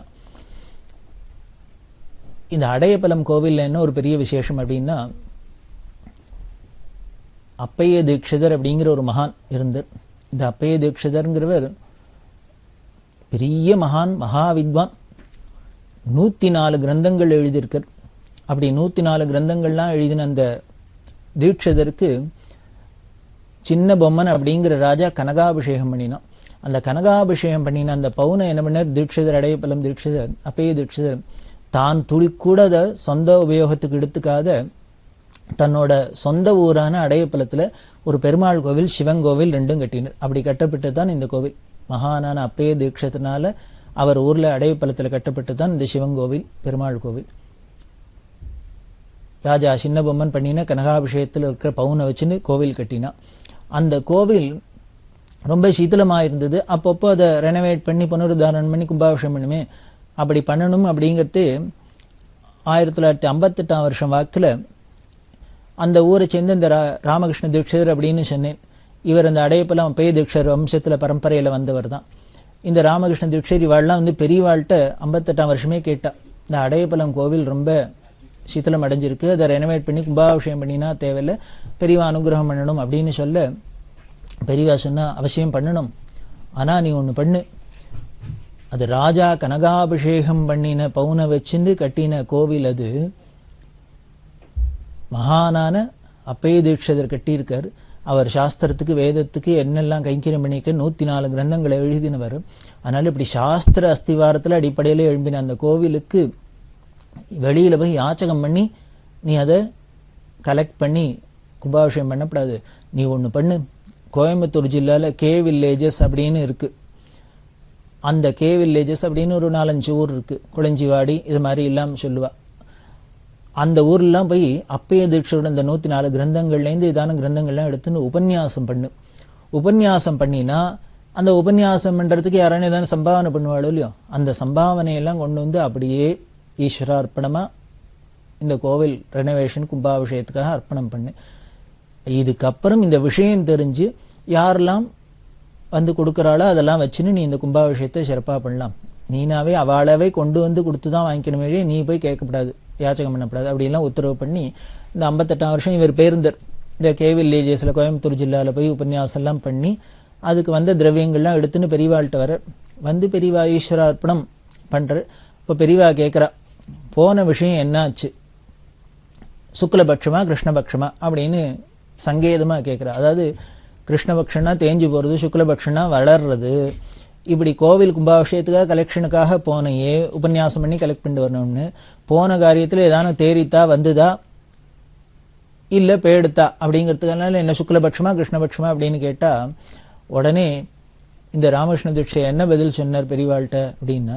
Speaker 5: இந்த அடையப்பலம் கோவிலில் என்ன ஒரு பெரிய விசேஷம் அப்படின்னா, அப்பைய தீட்சிதர் அப்படிங்கிற ஒரு மகான் இருந்தார். இந்த அப்பைய தீட்சிதர்ங்கிறவர் பெரிய மகான், மகா வித்வான், 104 கிரந்தங்கள் எழுதியிருக்கார். அப்படி 104 கிரந்தங்கள்லாம் எழுதின அந்த தீட்சிதருக்கு சின்ன பொம்மன் அப்படிங்கிற ராஜா கனகாபிஷேகம் பண்ணினான். அந்த கனகாபிஷேகம் பண்ணின அந்த பவுனை என்ன பண்ணார் தீட்சிதர், அடையப்பலம் தீட்சிதர், அப்பைய தீட்சிதர் தான் துளி கூட அதை சொந்த உபயோகத்துக்கு எடுத்துக்காத தன்னோட சொந்த ஊரான அடையப்பலத்துல ஒரு பெருமாள் கோவில், சிவன் கோவில் 2 கட்டினார். அப்படி கட்டப்பட்டு தான் இந்த கோவில். மகானான அப்பைய தீட்சத்தினால அவர் ஊர்ல அடையப்பலத்துல கட்டப்பட்டு தான் இந்த சிவன் கோவில், பெருமாள் கோவில். ராஜா சின்ன பொம்மன் பண்ணின கனகாபிஷேகத்தில் இருக்கிற பவுனை வச்சுன்னு கோவில் கட்டினா. அந்த கோவில் ரொம்ப சீத்தலமாக இருந்தது. அப்பப்போ அதை ரெனோவேட் பண்ணி புனருத்தாரணம் பண்ணி கும்பாபிஷேகம் பண்ணுமே, அப்படி பண்ணணும் அப்படிங்கிறது 1958ஆம் வருஷம் வாக்கில் அந்த ஊரை சேர்ந்து இந்த ராமகிருஷ்ண தீட்சிதர் அப்படின்னு சொன்னேன். இவர் அந்த அடையப்பலம் அப்பைய தீட்சர் வம்சத்தில் பரம்பரையில் வந்தவர் தான். இந்த ராமகிருஷ்ண தீட்சர் இவாள்லாம் வந்து பெரியவாள்கிட்ட 58ஆம் வருஷமே கேட்டா, இந்த அடையப்பலம் கோவில் ரொம்ப சீத்தலம் அடைஞ்சிருக்கு, அதை ரெனோவேட் பண்ணி கும்பாபிஷேகம் பண்ணினா தேவையில்லை, பெரியவா அனுகிரகம் பண்ணணும் அப்படின்னு சொல்ல, பெரியவா சொன்னா அவசியம் பண்ணணும், ஆனா நீ ஒன்று பண்ணு, அது ராஜா கனகாபிஷேகம் பண்ணின பவுனை வச்சிருந்து கட்டின கோவில், அது மகானான அப்பைய தீட்சிதர் கட்டியிருக்கார். அவர் சாஸ்திரத்துக்கு வேதத்துக்கு என்னெல்லாம் கைங்கரியம் பண்ணிக்க 104 கிரந்தங்களை எழுதினவர். அதனால இப்படி சாஸ்திர அஸ்திவாரத்தில் அடிப்படையில் எழும்பின அந்த கோவிலுக்கு வெளியில போய் யாச்சகம் பண்ணி நீ அதை கலெக்ட் பண்ணி கும்பாபிஷேகம் பண்ணக்கூடாது. நீ ஒன்று பண்ணு, கோயம்புத்தூர் ஜில்லாவில் கே வில்லேஜஸ் அப்படின்னு இருக்கு. அந்த கே வில்லேஜஸ் அப்படின்னு ஒரு 4-5 ஊர் இருக்கு, குளஞ்சிவாடி இது மாதிரி இல்லாமல் சொல்லுவா. அந்த ஊர்லாம் போய் அப்பைய தீட்சரோட இந்த 104 கிரந்தங்கள்லேருந்து இதான கிரந்தங்கள்லாம் எடுத்துன்னு உபன்யாசம் பண்ணு. உபன்யாசம் பண்ணினா அந்த உபன்யாசம் பண்ணுறதுக்கு யாரானே ஏதான சம்பாவனை பண்ணுவாளோ இல்லையோ, அந்த சம்பாவனையெல்லாம் கொண்டு வந்து அப்படியே ஈஸ்வரார்ப்பணமாக இந்த கோவில் ரெனோவேஷன் கும்பாபிஷேகத்துக்காக அர்ப்பணம் பண்ணு. இதுக்கப்புறம் இந்த விஷயம் தெரிஞ்சு யாரெல்லாம் வந்து கொடுக்குறாளோ அதெல்லாம் வச்சுன்னு நீ இந்த கும்பாபிஷேகத்தை சிறப்பாக பண்ணலாம். நீனாவே அவளாவே கொண்டு வந்து கொடுத்து தான் வாங்கிக்கணுமே, நீ போய் கேட்கக்கூடாது, யாச்சகம் பண்ணக்கூடாது அப்படின்லாம் உத்தரவு பண்ணி இந்த 58ஆம் வருஷம் இவர் பேருந்தர் இந்த கே வில்லேஜஸில் கோயம்புத்தூர் ஜில்லாவில் போய் உபன்யாசம்லாம் பண்ணி அதுக்கு வந்த திரவியங்கள்லாம் எடுத்துன்னு பெரியவாள்கிட்ட வர வந்து பெரியவா ஈஸ்வரார்ப்பணம் பண்ற. இப்போ பெரியவா கேட்குறா, போன விஷயம் என்னாச்சு, சுக்லபக்ஷமா கிருஷ்ணபக்ஷமா அப்படின்னு சங்கேதமா கேட்குறா. அதாவது கிருஷ்ணபக்ஷனா தேஞ்சு போகிறது, சுக்லபக்ஷனா வளர்றது. இப்படி கோவில் கும்பாபிஷேகத்துக்காக கலெக்ஷனுக்காக போனையே உபன்யாசம் பண்ணி கலெக்ட் பண்ணிட்டு வரணும்னு போன காரியத்தில் ஏதான தேறித்தா வந்துதா இல்லை பேடுத்தா அப்படிங்கிறதுக்கான என்ன சுக்லபக்ஷமா கிருஷ்ணபக்ஷமா அப்படின்னு கேட்டால் உடனே இந்த ராமகிருஷ்ண தீட்சை என்ன பதில் சொன்னார் பெரியவாள்கிட்ட அப்படின்னா,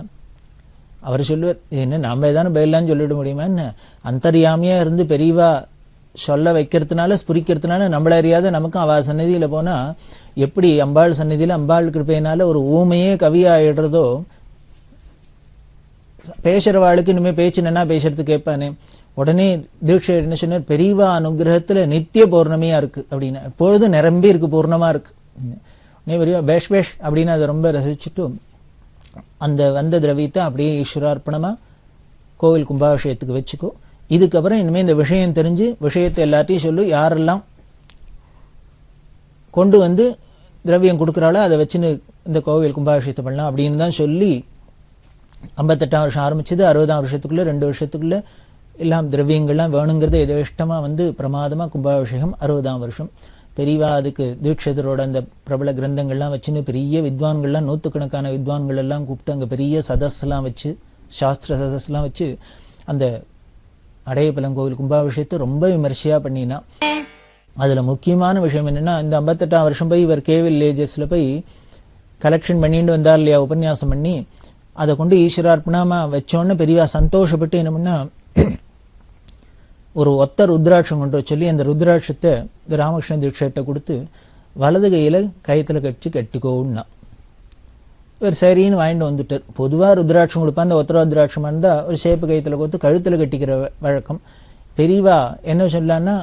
Speaker 5: அவர் சொல்லுவார், என்ன நம்ம ஏதான பதிலான்னு சொல்லிட முடியுமா என்ன, அந்தர்யாமியாக இருந்து பெரியவா சொல்ல வைக்கிறதுனால ஸ்புரிக்கிறதுனால நம்மள அறியாத நமக்கும் அவ சந்நிதியில் போனால் எப்படி அம்பாள் சந்நிதியில் அம்பாள் கிருப்பையினால ஒரு ஊமையே கவியாயிடுறதோ, பேசுகிறவாளுக்கு இனிமேல் பேச்சு நன்னா பேசுறது கேட்பானே. உடனே தீட்சை என்ன சொன்னார், பெரியவா அனுகிரகத்தில் நித்திய பௌர்ணமியாக இருக்குது அப்படின்னா, எப்பொழுதும் நிரம்பி இருக்கு, பூர்ணமாக இருக்கு. பெரியவா பேஷ் பேஷ் அப்படின்னு அதை ரொம்ப ரசிச்சுட்டு அந்த வந்த திரவியத்தை அப்படியே ஈஸ்வரார்ப்பணமாக கோவில் கும்பாபிஷேகத்துக்கு வச்சுக்கோ. இதுக்கப்புறம் இனிமேல் இந்த விஷயம் தெரிஞ்சு விஷயத்தை எல்லாத்தையும் சொல்லு, யாரெல்லாம் கொண்டு வந்து திரவியம் கொடுக்குறாளோ அதை வச்சுன்னு இந்த கோவில் கும்பாபிஷேகத்தை பண்ணலாம் அப்படின்னு தான் சொல்லி 58ஆம் வருஷம் ஆரம்பிச்சது. 60ஆம் வருஷத்துக்குள்ளே 2 வருஷத்துக்குள்ளே எல்லாம் திரவியங்கள்லாம் வேணுங்கிறத எதோ இஷ்டமாக வந்து பிரமாதமாக கும்பாபிஷேகம் 60ஆம் வருஷம். பெரியவா அதுக்கு தீட்சிதரோட அந்த பிரபல கிரந்தங்கள்லாம் வச்சுன்னு பெரிய வித்வான்கள்லாம் நூற்றுக்கணக்கான வித்வான்கள் எல்லாம் கூப்பிட்டு அங்கே பெரிய சதஸ்லாம் வச்சு சாஸ்திர சதஸ்லாம் வச்சு அந்த அடையப்பலங்கோவில் கும்பாபிஷேகத்தை ரொம்ப விமர்சையாக பண்ணினா. அதில் முக்கியமான விஷயம் என்னென்னா, இந்த 58ஆம் வருஷம் போய் இவர் கேவில் வில்லேஜஸில் போய் கலெக்ஷன் பண்ணிட்டு வந்தார் இல்லையா, உபன்யாசம் பண்ணி அதை கொண்டு ஈஸ்வரார்ப்பணமாக வச்சோன்னு பெரியவா சந்தோஷப்பட்டு என்ன பண்ணா, ஒரு ஒத்த ருத்ராட்சம் கொண்டு வர சொல்லி அந்த ருத்ராட்சத்தை இந்த ராமகிருஷ்ண தீட்சைட்ட கொடுத்து வலது கையில் கயத்தில் கட்டிக்கோன்னா. இவர் சரின்னு வாங்கிட்டு வந்துட்டார். பொதுவாக ருத்ராட்சம் கொடுப்பா, அந்த ஒத்த ருத்ராட்சமாக இருந்தால் ஒரு சேப்பு கயத்தில் கோத்து கழுத்தில் கட்டிக்கிற வழக்கம். பெரியவா என்ன சொல்லான்னா,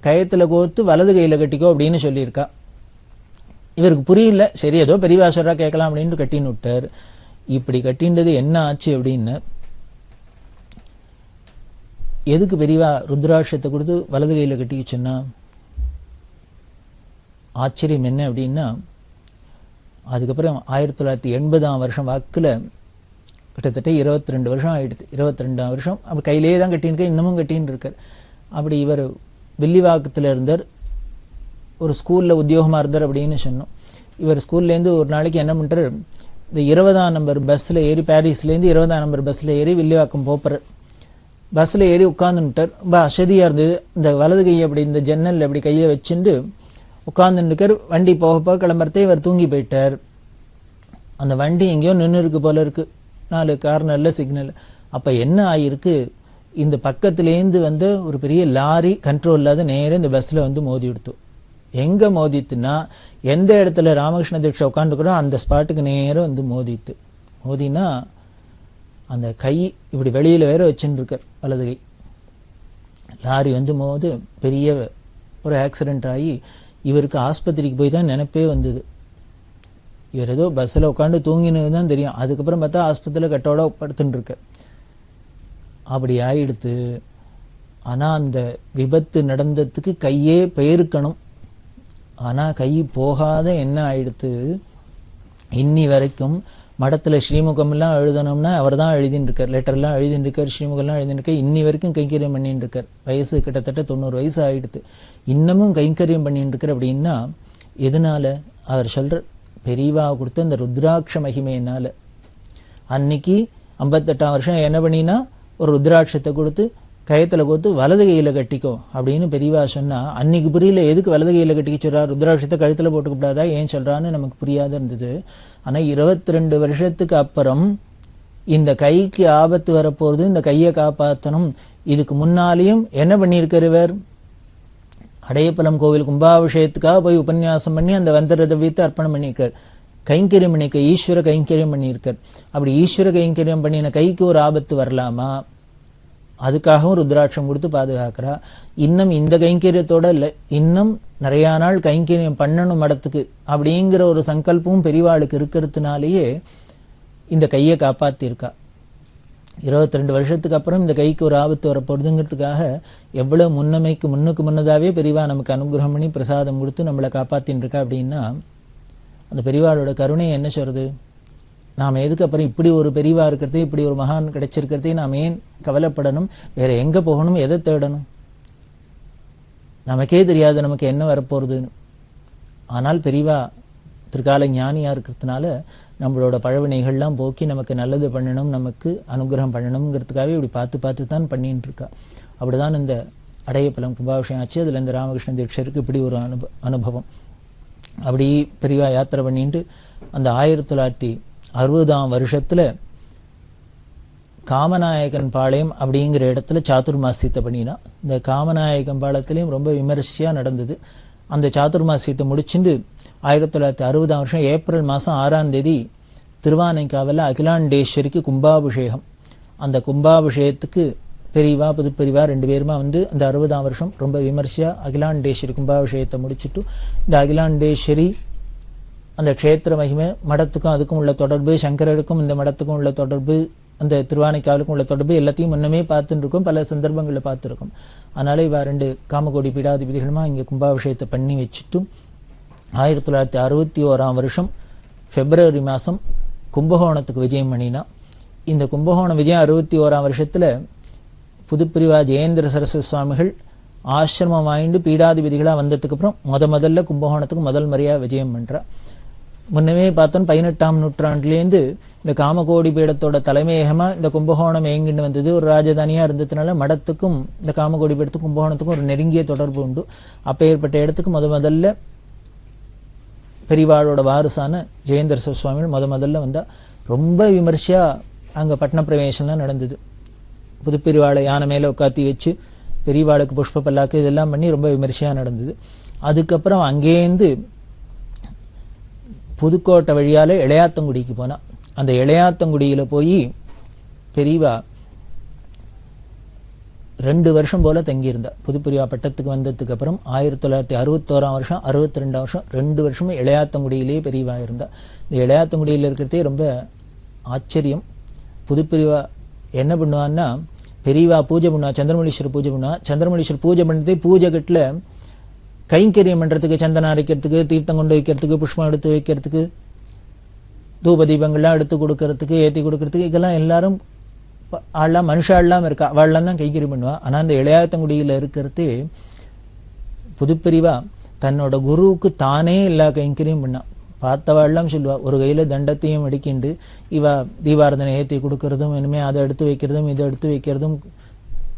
Speaker 5: கயத்தில் கோத்து வலது கையில் கட்டிக்கோ அப்படின்னு சொல்லியிருக்கா. இவருக்கு புரியல, சரி ஏதோ பெரியவா சொல்றா கேட்கலாம் அப்படின்னு கட்டின்னு விட்டார். இப்படி கட்டின்றது என்ன ஆச்சு அப்படின்னு, எதுக்கு பெரியவா ருத்ராட்சத்தை கொடுத்து வலது கையில் கட்டிக்க சொன்னா, ஆச்சரியம் என்ன அப்படின்னா, அதுக்கப்புறம் 1980ஆம் வருஷம் வாக்கில் கிட்டத்தட்ட 22 வருஷம் ஆயிடுது. 22ஆம் வருஷம் அப்படி கையிலே தான் கட்டின்னு இன்னமும் கட்டின்னு இருக்கார். அப்படி இவர் வில்லிவாக்கத்தில் இருந்தார், ஒரு ஸ்கூலில் உத்தியோகமாக இருந்தார் அப்படின்னு சொன்னோம். இவர் ஸ்கூல்லேருந்து ஒரு நாளைக்கு என்ன பண்ணுறார், இந்த 20ஆம் நம்பர் பஸ்ஸில் ஏறி, பாரிஸ்லேருந்து 20ஆம் நம்பர் பஸ்ஸில் ஏறி வில்லிவாக்கம் போகிறார். பஸ்ஸில் ஏறி உட்காந்துட்டார். ரொம்ப அசதியாக இருந்தது. இந்த வலது கையை அப்படி இந்த ஜன்னல் அப்படி கையை வச்சுட்டு உட்காந்துருக்கார். வண்டி போக கிளம்புறதே இவர் தூங்கி போயிட்டார். அந்த வண்டி எங்கேயோ நின்று இருக்கு போல இருக்கு, 4 கார்னரில் சிக்னல். அப்போ என்ன ஆகிருக்கு, இந்த பக்கத்துலேருந்து வந்து ஒரு பெரிய லாரி கண்ட்ரோல் இல்லாத நேரம் இந்த பஸ்ஸில் வந்து மோதி எடுத்தோம். எங்கே மோதித்துன்னா, எந்த இடத்துல ராமகிருஷ்ண தீட்சை உட்காந்துக்கிறோம் அந்த ஸ்பாட்டுக்கு நேரம் வந்து மோதித்து. மோதினா அந்த கை இப்படி வெளியில் வேற வச்சுன்னு இருக்கார், வலது கை. லாரி வந்து மோது பெரிய ஒரு ஆக்சிடென்ட் ஆகி இவருக்கு ஆஸ்பத்திரிக்கு போய் தான் நினைப்பே வந்தது. இவர் ஏதோ பஸ்ஸில் உட்காந்து தூங்கினது தான் தெரியும். அதுக்கப்புறம் பார்த்தா ஆஸ்பத்திரியில் கட்டோட படுத்துட்டு இருக்க. அப்படி ஆயிடுத்து. ஆனால் அந்த விபத்து நடந்ததுக்கு கையே பெயர்க்கணும். ஆனால் கை போகாத என்ன ஆயிடுத்து, இன்னி வரைக்கும் மடத்தில் ஸ்ரீமுகம்லாம் எழுதணும்னா அவர் தான் எழுதின்னு இருக்கார், லெட்டர்லாம் எழுதின்னு இருக்கார், ஸ்ரீமுகம்லாம் எழுதின்னு இருக்கார். இன்னி வரைக்கும் கைங்கரியம் பண்ணிட்டு இருக்கார். வயசு கிட்டத்தட்ட 90 வயசு ஆகிடுது. இன்னமும் கைங்கரியம் பண்ணிட்டு இருக்கார். அப்படின்னா எதனால, அவர் சொல்ற பெரியவா கொடுத்த அந்த ருத்ராட்ச மகிமையினால. அன்னைக்கு 58ஆம் வருஷம் என்ன பண்ணினா, ஒரு ருத்ராட்சத்தை கொடுத்து கயத்தில் கோத்து வலது கையில் கட்டிக்கோ அப்படின்னு பெரியவா சொன்னா, அன்னைக்கு புரியல எதுக்கு வலது கையில் கட்டிக்க சொல்றா, ருத்ராட்சத்தை கழுத்தில் போட்டுக்கூடாதா, ஏன் சொல்றான்னு நமக்கு புரியாத இருந்தது. ஆனால் 22 வருஷத்துக்கு அப்புறம் இந்த கைக்கு ஆபத்து வரப்போகுது, இந்த கையை காப்பாற்றணும். இதுக்கு முன்னாலேயும் என்ன பண்ணியிருக்கார் இவர், அடையப்பலம் கோவில் கும்பாபிஷேகத்துக்காக போய் உபன்யாசம் பண்ணி அந்த வந்தர திரவியத்தை அர்ப்பணம் பண்ணியிருக்கார். கைங்கரியம் பண்ணியிருக்கார், ஈஸ்வர கைங்கரியம் பண்ணியிருக்கார். அப்படி ஈஸ்வர கைங்கரியம் பண்ணின கைக்கு ஒரு ஆபத்து வரலாமா, அதுக்காகவும் ருத்ராட்சம் கொடுத்து பாதுகாக்கிறா. இன்னும் இந்த கைங்கரியத்தோட இல்லை, இன்னும் நிறையா நாள் கைங்கரியம் பண்ணணும் மடத்துக்கு அப்படிங்கிற ஒரு சங்கல்பமும் பெரியவாளுக்கு இருக்கிறதுனாலேயே இந்த கையை காப்பாற்றிருக்கா. 22 வருஷத்துக்கு அப்புறம் இந்த கைக்கு ஒரு ஆபத்து வரப்போகுதுங்கிறதுக்காக எவ்வளோ முன்னுக்கு முன்னதாகவே பெரியவா நமக்கு அனுகிரகம் பண்ணி பிரசாதம் கொடுத்து நம்மளை காப்பாற்றின்னு இருக்கா. அப்படின்னா அந்த பெரியவாளோட கருணை என்ன சொல்றது. நாம் எதுக்கு அப்புறம் இப்படி ஒரு பெரியவா இருக்கிறது, இப்படி ஒரு மகான் கிடைச்சிருக்கிறதே நாம் ஏன் கவலைப்படணும்? வேற எங்க போகணும், எதை தேடணும்? நமக்கே தெரியாது நமக்கு என்ன வரப்போறதுன்னு. ஆனால் பெரியவா திருக்கால ஞானியா இருக்கிறதுனால நம்மளோட பழவினைகள்லாம் போக்கி நமக்கு நல்லது பண்ணணும், நமக்கு அனுகிரகம் பண்ணணுங்கிறதுக்காகவே இப்படி பார்த்து பார்த்து தான் பண்ணிட்டு இருக்கா. அப்படிதான் இந்த அடையப்பலம் கும்பாபிஷேகம் ஆச்சு. அதுல இந்த ராமகிருஷ்ண தீட்சருக்கு இப்படி ஒரு அனுபவம். அப்படி பெரியவா யாத்திரை பண்ணிட்டு அந்த 1960ஆம் வருஷத்துல காமநாயகன் பாளையம் அப்படிங்கிற இடத்துல சாதுர்மாசியத்தை பண்ணினா. இந்த காமநாயகன் பாளையத்திலையும் ரொம்ப விமர்சையா நடந்தது. அந்த சாதுர்மாசியத்தை முடிச்சுட்டு 1960ஆம் வருஷம் ஏப்ரல் மாதம் 6ஆம் தேதி திருவானைக்காவில் அகிலாண்டேஸ்வரிக்கு கும்பாபிஷேகம். அந்த கும்பாபிஷேகத்துக்கு பெரியவா புதுப்பெரியவா 2 பேருமா வந்து அந்த 60ஆம் வருஷம் ரொம்ப விமர்சையா அகிலாண்டேஸ்வரி கும்பாபிஷேகத்தை முடிச்சுட்டு, இந்த அகிலாண்டேஸ்வரி அந்த க்ஷேத்திர மகிமை, மடத்துக்கும் அதுக்கும் உள்ள தொடர்பு, சங்கரருக்கும் இந்த மடத்துக்கும் உள்ள தொடர்பு, அந்த திருவானைக்காவலுக்கும் உள்ள தொடர்பு எல்லாத்தையும் முன்னமே பார்த்துட்டு இருக்கோம், பல சந்தர்ப்பங்களில் பார்த்துருக்கோம். அதனால இவ 2 காமகோடி பீடாதிபதிகளுமா இங்கே கும்பாபிஷேகத்தை பண்ணி வச்சுட்டு 1961ஆம் வருஷம் பிப்ரவரி மாதம் கும்பகோணத்துக்கு விஜயம் பண்ணினா. இந்த கும்பகோணம் விஜயம் 61ஆம் வருஷத்துல புதுப்பிரிவா ஜெயேந்திர சரஸ்வதி சுவாமிகள் ஆசிரமம் வாங்கிட்டு பீடாதிபதிகளாக வந்ததுக்கு அப்புறம் முதல்ல கும்பகோணத்துக்கு முதல் முறையா விஜயம் பண்றா. முன்னமே பார்த்தோம் 18ஆம் நூற்றாண்டுலேருந்து இந்த காமகோடி பீடத்தோட தலைமையகமா இந்த கும்பகோணம் இயங்கிட்டு வந்தது. ஒரு ராஜதானியா இருந்ததுனால மடத்துக்கும் இந்த காமகோடி பீடத்துக்கும் கும்பகோணத்துக்கும் ஒரு நெருங்கிய தொடர்பு உண்டு. அப்பேற்பட்ட இடத்துக்கு முதல்ல பெரியவாளோட வாரிசான ஜெயேந்திர சரஸ்வதி சுவாமிகள் முதல்ல வந்தா. ரொம்ப விமர்சையா அங்க பட்டண பிரவேசம்லாம் நடந்தது. புதுப்பெரியவாளை யானை மேல உட்காத்தி வச்சு பெரியவாளுக்கு புஷ்ப பல்லாக்கு இதெல்லாம் பண்ணி ரொம்ப விமர்சையா நடந்தது. அதுக்கப்புறம் அங்கேருந்து புதுக்கோட்டை வழியால இளையாத்தங்குடிக்கு போனா. அந்த இளையாத்தங்குடியில போய் பெரியவா 2 வருஷம் போல தங்கியிருந்தா. புதுப்பெரியவா பட்டத்துக்கு வந்ததுக்கு அப்புறம் 1961ஆம் வருஷம் 62ஆம் வருஷம் 2 வருஷமும் இளையாத்தங்குடியிலேயே பெரியவா இருந்தா. இந்த இளையாத்தங்குடியில் இருக்கிறதே ரொம்ப ஆச்சரியம். புதுப்பெரியவா என்ன பண்ணுவான்னா, பெரியவா பூஜை பண்ணுவா, சந்திரமௌலீஸ்வரர் பூஜை பண்ணுவா. சந்திரமௌலீஸ்வரர் பூஜை பண்ணதே பூஜை கட்டுல கைங்கரியம் பண்றதுக்கு, சந்தனம் அரைக்கிறதுக்கு, தீர்த்தம் கொண்டு வைக்கிறதுக்கு, புஷ்பம் எடுத்து வைக்கிறதுக்கு, தூப தீபங்கள்லாம் எடுத்து கொடுக்கறதுக்கு, ஏற்றி கொடுக்கறதுக்கு, இதெல்லாம் எல்லாரும் ஆள்லாம் மனுஷாள்லாம் இருக்கா, அவள்லாம் தான் கைங்கரியம் பண்ணுவா. ஆனா அந்த இளையாத்தங்குடியில இருக்கிறது புதுப்பெரியவா தன்னோட குருவுக்கு தானே எல்லா கைங்கரியம் பண்ணா. பார்த்தவாள்லாம் சொல்லுவா, ஒரு கையில தண்டத்தையும் அடிக்கிண்டு இவ தீபாரதனை ஏற்றி கொடுக்கறதும், இனிமே அதை எடுத்து வைக்கிறதும், இதை எடுத்து வைக்கிறதும்,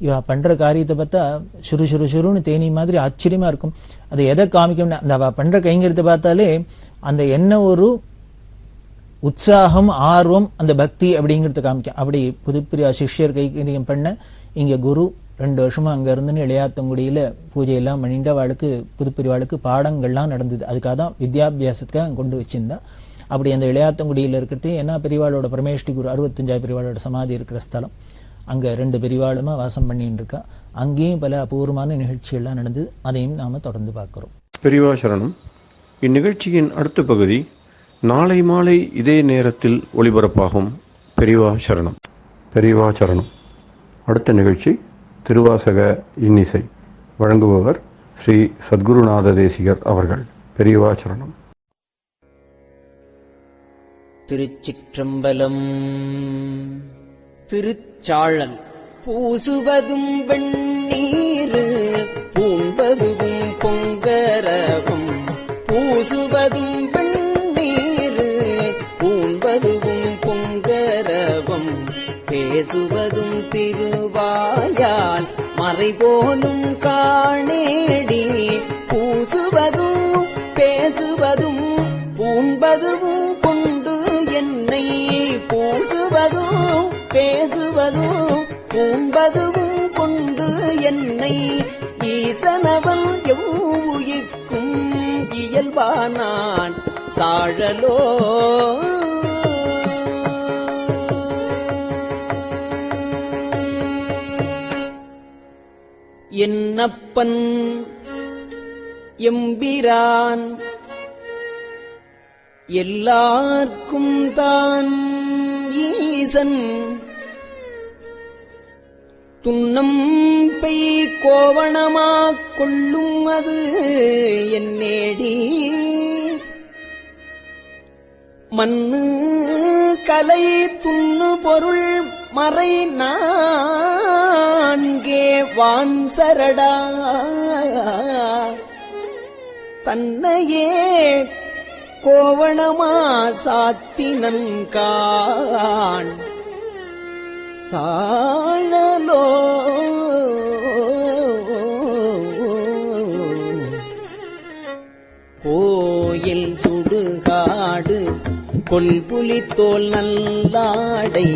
Speaker 5: இவ பண்ற காரியத்தை பார்த்தா சுருன்னு தேனி மாதிரி ஆச்சரியமா இருக்கும். அதை எதை காமிக்கணும்னா, அந்த அவ பண்ற கைங்கரியத்தை பார்த்தாலே அந்த என்ன ஒரு உற்சாகம், ஆர்வம், அந்த பக்தி அப்படிங்கிறத காமிக்கும். அப்படி புதுப்பிரியா சிஷ்யர் கைங்கரியம் பண்ண இங்க குரு 2 வருஷமா அங்க இருந்து இளையாத்தங்குடியில பூஜையெல்லாம் பண்ணிட்டு அவளுக்கு புதுப்பிரிவாளுக்கு பாடங்கள்லாம் நடந்தது. அதுக்காக தான் வித்யாபியாசத்துக்காக அங்க கொண்டு வச்சிருந்தா. அப்படி அந்த இளையாத்தங்குடியில இருக்கிறது ஏன்னா பெரியவாளோட பரமேஷ்டி குரு 65 பெரியவாளோட சமாதி இருக்கிற ஸ்தலம். அங்க 2 பெரியவாளுமா வாசம் பண்ணிட்டு இருக்கா. அங்கேயும் பல அபூர்வமான நிகழ்ச்சிகள்லாம் நடந்தது. அதையும் நாம தொடர்ந்து பார்க்கிறோம்.
Speaker 1: பெரியவா சரணம். இந்நிகழ்ச்சியின் அடுத்த பகுதி நாளை மாலை இதே நேரத்தில் ஒளிபரப்பாகும். பெரியவா சரணம். பெரியவா சரணம். அடுத்த நிகழ்ச்சி திருவாசக இன்னிசை. வழங்குபவர் ஸ்ரீ சத்குருநாத தேசிகர் அவர்கள். பெரியவா சரணம்.
Speaker 6: திருச்சிற்றம்பலம். திருச்சாழல். பூசுவதும் வெண்ணீர் பூம்பதுவும் பொங்கரவும், பூசுவதும் வெண்ணீர் பூம்பதுவும் பொங்கரவும், பேசுவதும் திருவாயால் மறைபோலும் காணேடி, பூசுவதும் பேசுவதும் பூம்பதுவும் கொண்டு என்னை, பூசுவதும் பேசுவதும் பூம்பதுவும் கொண்டு என்னை, ஈசனவன் எவ்வுயிர்க்கும் இயல்பானான் சாழலோ. என்னப்பன் எம்பிரான் எல்லார்க்கும் தான் ஈசன், துன்னம் பெய் கோவணமாக் கொள்ளும் அது என்னேடி, மண்ணு கலை துண்ணு பொருள் மறை நான்கே வான் சரடா தன்னையே கோவணமா சாத்தினன்கான் சாழலோ கோயில் சுடுகாடு கொல்புலி தோல் நல்லாடை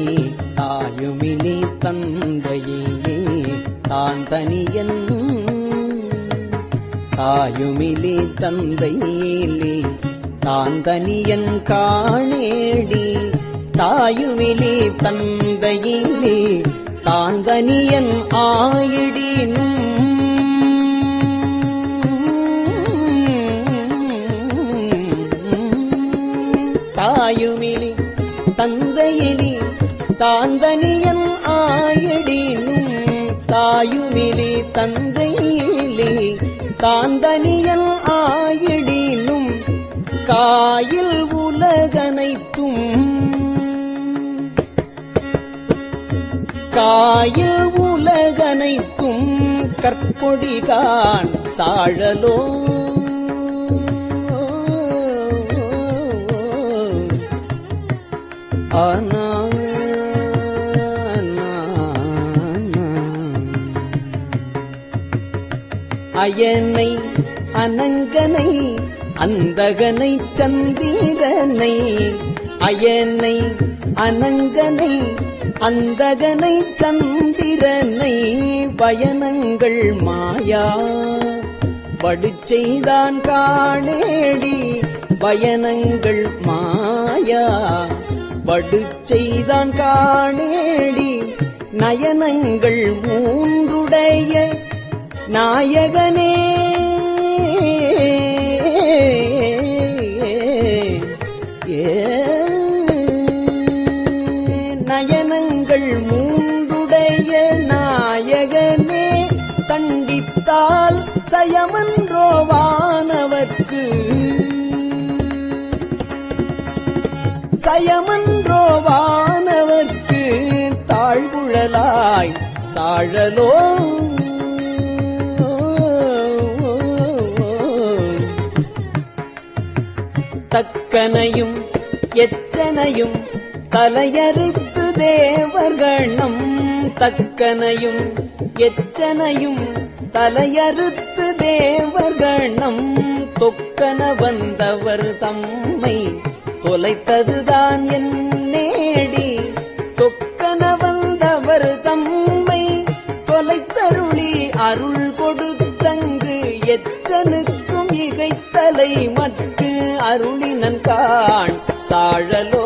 Speaker 6: தாயுமினி தந்தையிலே தான் தனியன் தாயுமிலி தந்தையிலே தான் தனியன் காணேடி தாயுமிலி தந்தையிலே தான் தனியன் ஆயிடினும் தாயுமிலி தந்தையிலே தான் தனியன் ஆயிடினும் தாயுமிலி தந்தையிலே தான் தனியன் ஆயிடினும் காயில் உலகனைத்தும் காயில் உலகனைத்தும் கற்பொடிகான் சாழலோ ஆனா அயனை அனங்கனை அந்தகனை சந்திரனை அயனை அனங்கனை அந்தகனை சந்திரனை பயனங்கள் மாயா படு செய்தான் காணேடி பயனங்கள் மாயா படு செய்தான் காணேடி நயனங்கள் மூன்றுடைய நாயகனே நயனங்கள் மூன்றுடைய நாயகனே தண்டித்தால் சயமன்றோவானவர்க்கு சயமன்றோவானவர்க்கு தாழ்குழலாய் சாழலோ தக்கனையும் எச்சனையும் தலையறுத்து தேவர்கணம் தக்கனையும் எச்சனையும் தலையறுத்து தேவர்கணம் தொக்கன வந்தவர் தம்மை தொலைத்ததுதான் என் நேடி தொக்கன வந்தவர் தம்மை தொலைத்தருளி அருள் கொடுத்தங்கு எச்சனுக்கும் இகைத்தலை மற்ற அருளினன் காண் சாழலோ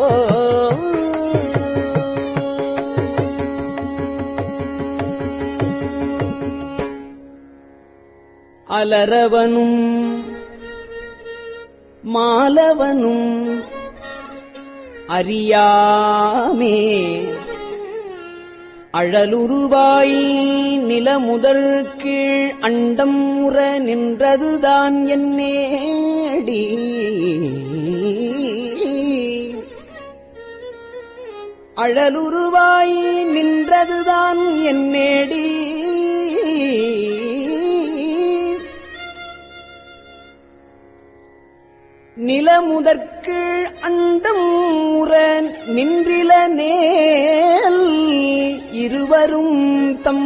Speaker 6: அலரவனும் மாலவனும் அறியாமே அழலுருவாய் நிலமுதற் கீழ் அண்டம் முற நின்றதுதான் என் நேடி அழலுருவாய் நின்றதுதான் என் நேடி நிலமுதற்கீழ் அண்டம் முற நின்றில நேல் இருவரும் தம்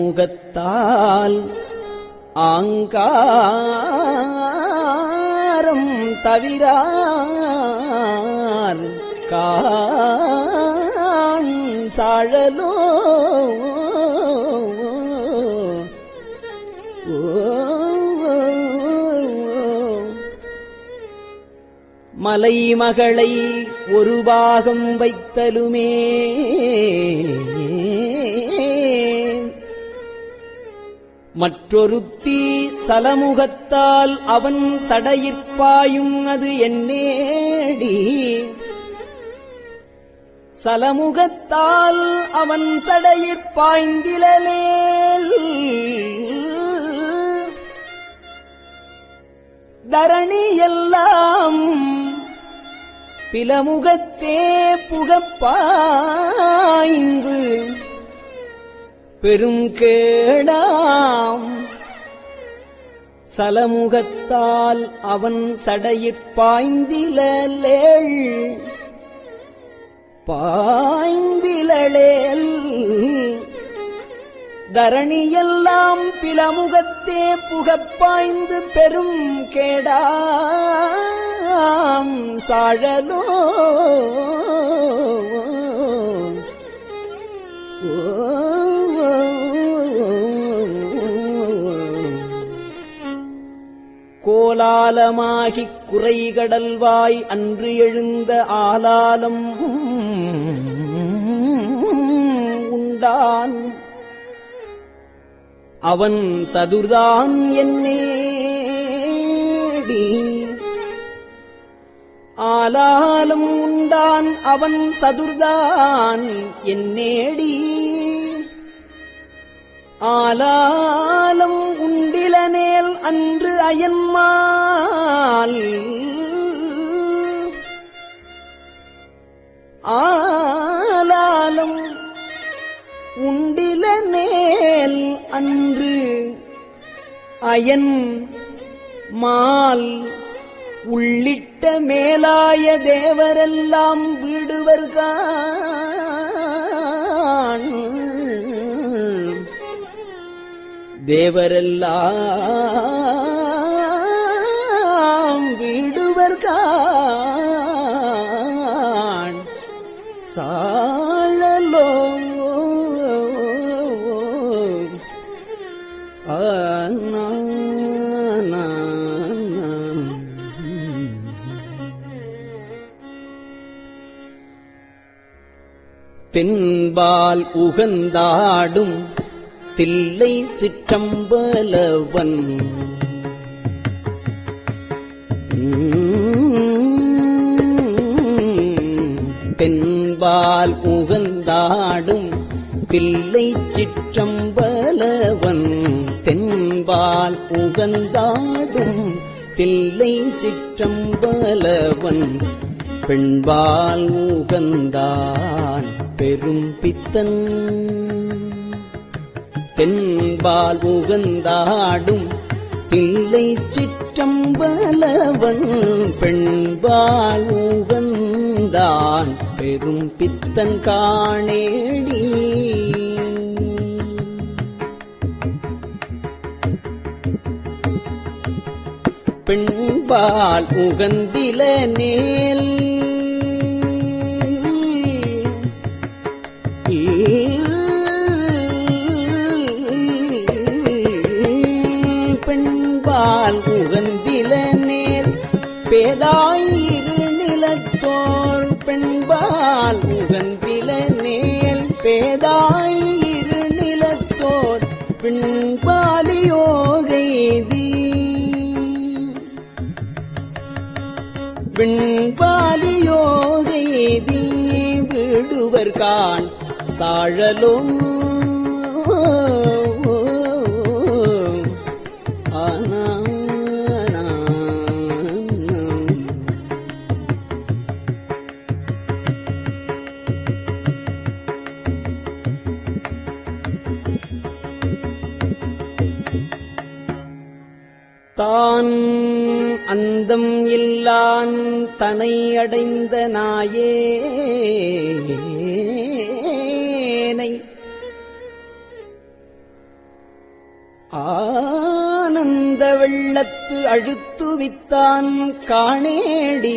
Speaker 6: சலமுகத்தால் ஆங்காரம் தவிரான் காண் சாழலோ மலை மகளை ஒரு பாகம் வைத்தலுமே மற்றொருத்தி சலமுகத்தால் அவன் சடையிற்பாயும் அது என்னேடி சலமுகத்தால் அவன் சடையிற்பாய்ந்திலேல் தரணி எல்லாம் பிலமுகத்தே புகப்பாய்ந்து பெருங்கேடாம் சலமுகத்தால் அவன் சடையிற் பாய்ந்திலேள் தரணியெல்லாம் பிலமுகத்தே புகப்பாய்ந்து பெரும் கேடாம் சாழலோ கோலாலமாகிக் குறைகடல்வாய் அன்று எழுந்த ஆலாலம் உண்டான் அவன் சதுர்தான் என்னேடி ஆலாலம் உண்டான் அவன் சதுர்தான் என்னேடி ஆலாலம் உண்டிலனேல் அன்று அயன்மால் ஆலாலம் உண்டிலனேல் அன்று அயன் மால் உள்ளிட்ட மேலாய தேவரெல்லாம் வீடுவர்கான் தேவரெல்லாம் வீடுவர்கான் சாழலோ தென்பால் உகந்தாடும் தில்லை சிற்றம்பலவன் தென்பால் உகந்தாடும் தில்லை சிற்றம்பலவன் தென்பால் உகந்தாடும் தில்லை சிற்றம்பலவன் பெண்பால் உகந்தான் பெரும் பித்தன் தென்பால் உகந்தாடும் தில்லை சிற்றம்பலவன் பெண்பால் உகந்தான் பெரும் பித்தன் காணேடி பெண்பால் உகந்தில நேல் பெண்பால் உகந்தில நேல் பேதாயிரு நிலத்தோர் பெண்பால் உகந்தில நேல் பேதாயிரு நிலத்தோர் பெண்பாலியோகைதி பெண்பாலியோகைதி விடுவர்கான் சாழலோ தான் அந்தம் இல்லான் தனை அடைந்த நாயேனை ஆனந்த வெள்ளத்து அழுத்துவித்தான் காணேடி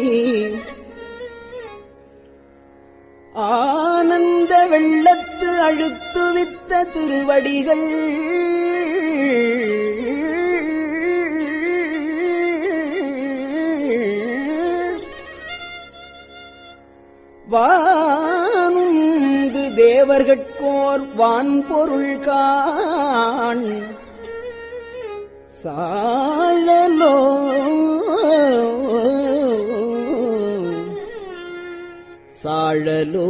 Speaker 6: ஆனந்த வெள்ளத்து அழுத்துவித்த திருவடிகள் வானுந்து தேவர்கட்கோர் வான்பொருள் காண் சாழலோ சாழலோ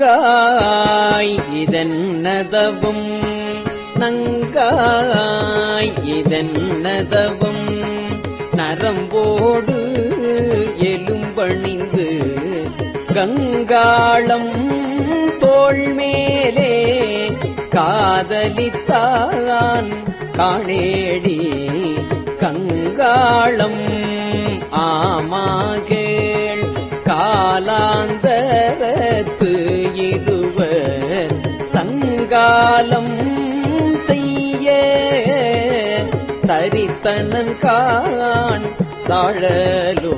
Speaker 6: நங்காய் இதென்னதவம் நங்காய் இதென்னதவம் நரம்போடு எலும்பணிந்து கங்காளம் தோள் மேலே காதலித்தான் காணேடி கங்காளம் ஆமாகேள் காலாந்தரத்து இருவர் தங்காலம் செய்ய தரித்தனன் காண் சாழலோ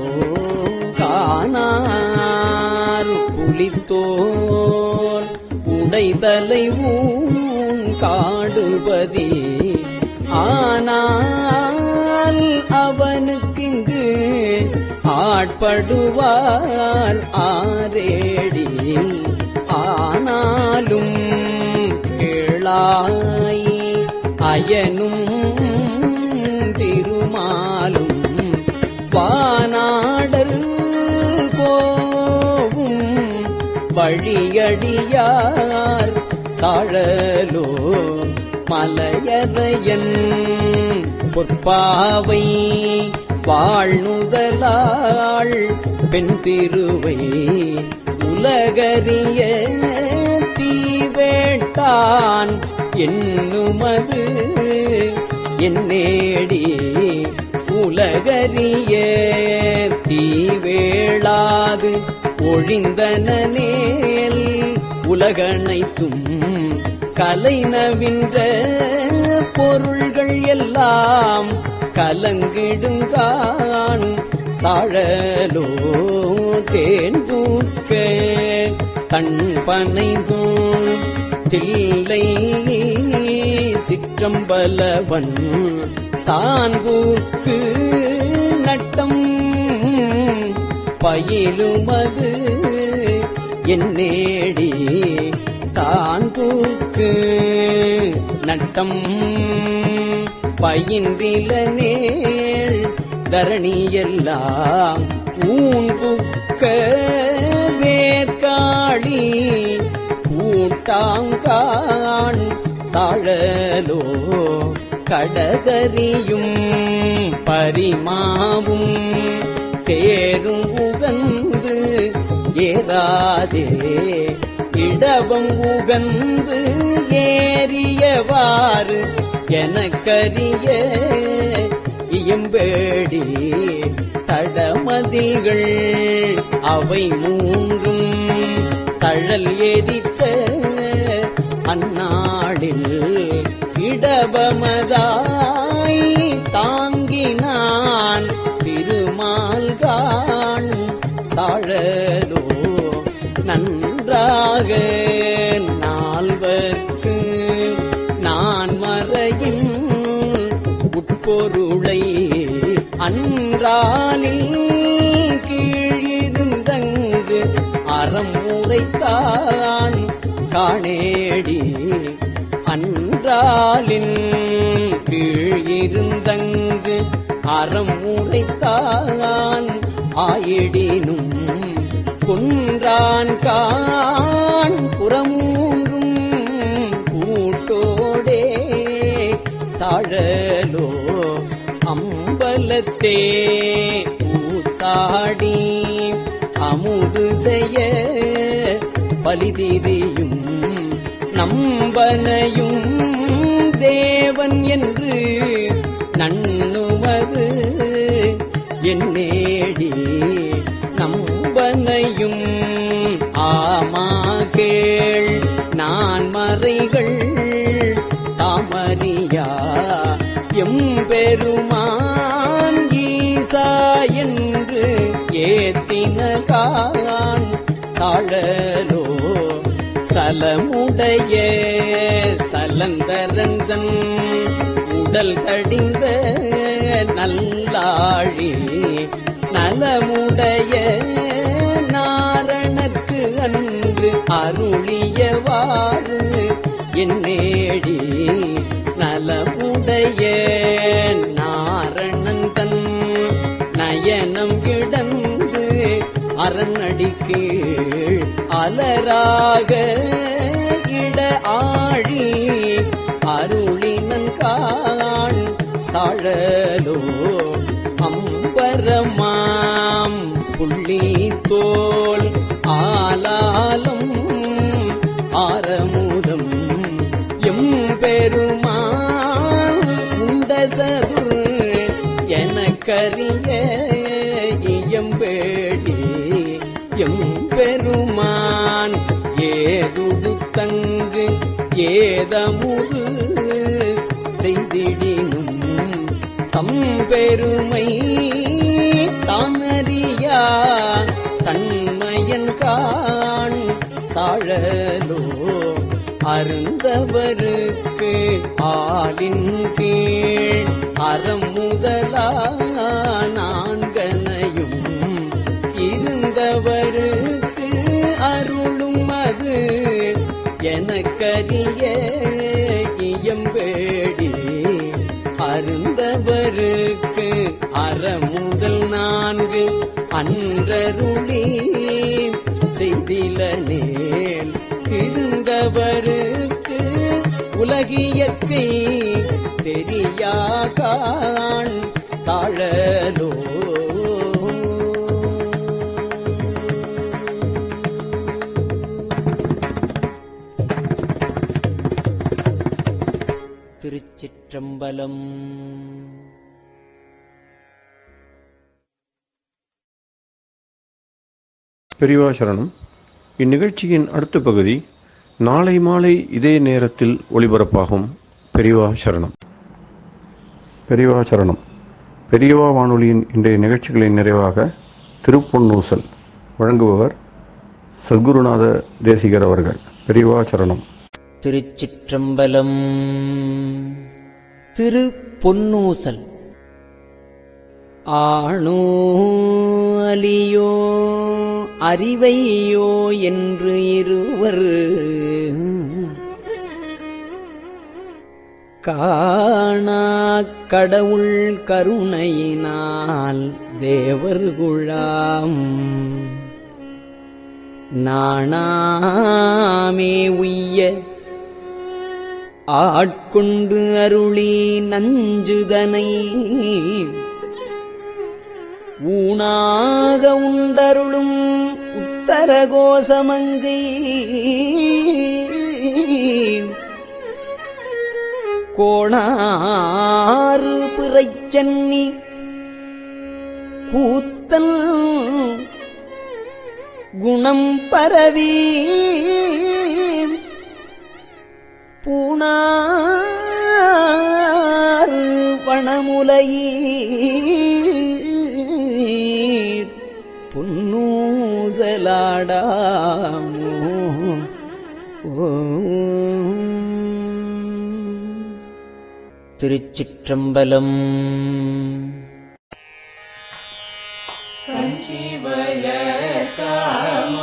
Speaker 6: காணார் புலித்தோல் உடைதலை ஊன் காடுபதி ஆனால் அவனுக்கிங்கு ஆட்படுவார் ஆரேடி ஆனாலும் கேளாய் அயனும் திருமாலும் வானாடர் போவும் வழியடியார் சாழலோ மலையரையன் பொற்பாவை வாழ்நுதலாள் பெண் திருவை உலகறிய தீவேட்டான் என்னுமது என்னேடி உலகறிய தீவேளாது ஒழிந்தனேல் உலகனைத்தும் கலைநவின்ற பொருள்கள் எல்லாம் கலங்கிடுங்கான் சாழலோ தேன்தூக்க தன்பனை சோல் தில்லை சிற்றம்பலவன் தான்கூக்கு நட்டம் பயிலுமது என்னேடி தான்கூக்கு நட்டம் பயின்றில நேள் தரணியெல்லாம் ஊன்குக்க வேற்காளி ஊட்டாங்கான் சாழலோ கடகரியும் பரிமாவும் தேரும் உகந்து ஏறாதே இடவம் உகந்து ஏறியவாறு எனக்கரிய இயம்பேடி தடமதில்கள் அவை மூன்றும் தழல் எரித்த அந்நாளில் இடபமதாய் தாங்கினான் திருமால்கான் சாழலோ நன்றாக நால்வர்க்கு நான் மறையின் உட்பொருளை அன்றாலில் கீழிருந்தங்கு அறம் உரைத்தான் காணேடி அன்றாலின் கீழிருந்தங்கு அறம் உரைத்தான் ஆயிடினும் குன்றான் கான் புறமூன்றும் கூட்டோடே சாழலோ அம்பலத்தே கூத்தாடி அமுது செய்ய பலிதிரியும் நம்பனையும் தேவன் என்று நண்ணுமது என்னேடி நம்பனையும் ஆமாகேள் நான் மறைகள் தாமரியா எம்பெருமான் ஈசா என்று ஏத்தினகான் சாழலோ சலமுடைய சலந்தரந்தன் உடல் தடிந்த நல்லாழி நலமுடைய நாரணற்கு அன்று அருளியவாறு என்னேடி நலமுடைய நாரணன் தன் நயனம் கிடந்து அரண்அடிக்கீழ் அலராக இட ஆழி அருளினன் காண் சாழலோ அம்பரமாம் புள்ளி தோல் ஆலாலம் ஆரமுதம் எம்பெருமான் உண்டசதுர் எனக்கரிய இயம்பேடி எம்பெருமான் ஏதுடு தங்கு ஏதமுது செய்திடினும் தம்பெருமை தானறியா தன்மையன் காண் சாழலோ அருந்தவருக்கு ஆளின் கீழ் அறம் முதலா நான்கனையும் இருந்தவருக்கு அருளும் அது எனக்கரிய இயம்பேடி அருந்தவருக்கு அறமுதல் நான்கு அன்றருளி செய்தில நேல் திருந்தவருக்கு உலகியற்கை தெரியாகான் சாழலோ திருச்சிற்றம்பலம்.
Speaker 1: பெரியவா சரணம். இந்நிகழ்ச்சியின் அடுத்த பகுதி நாளை மாலை இதே நேரத்தில் ஒளிபரப்பாகும். பெரியவா சரணம். பெரியவா சரணம். பெரியவா வானொலியின் இன்றைய நிகழ்ச்சிகளின் நிறைவாக திருப்பொன்னூசல் வழங்குபவர் சத்குருநாத தேசிகர் அவர்கள். பெரியவா சரணம்.
Speaker 6: திருச்சிற்றம்பலம். திருப்பொன்னூசல். ஆணோ அலியோ அறிவையோ என்று இருவர் காணா கடவுள் கருணையினால் தேவர்குழாம் நாணாமே உய்ய ஆட்கொண்டு அருளி நஞ்சுதனை ஊனாக உண்டருளும் உத்தரகோசமங்கை கோணாறு பிறைச்சன்னி கூத்தன் குணம் பரவி பூணாறு பணமுலையீர் பொன்னூசலாடாமோ திருச்சிற்றம்பலம்.
Speaker 7: கஞ்சிவய காமாட்சி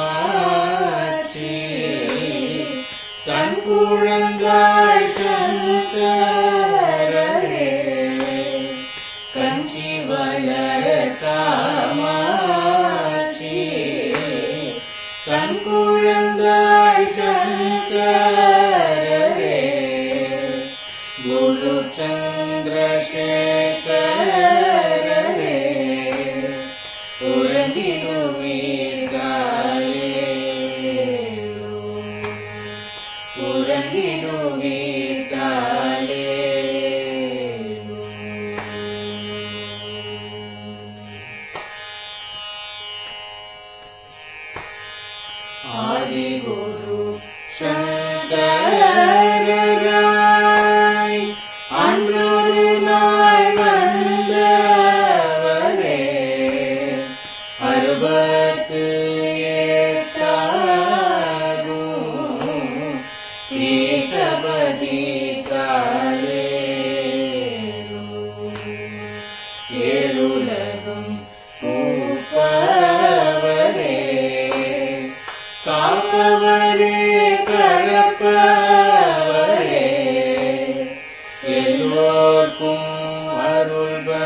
Speaker 7: தன் குழந்தாய் சங்கரரே கஞ்சிவய காமாட்சி தன் குழந்தாய் சங்கரரே குரு சந்திரசேகரரே ஆதிகுரு சங்கரராய் அன்றொரு நாள் வந்தவரே அறுபத்து எட்டாகும் பீட்டபதி காலே ஏழுலகும் பூப்பவரே காப்பவரே கடப்பவரே எல்லோர்க்கும் அருள்பவரே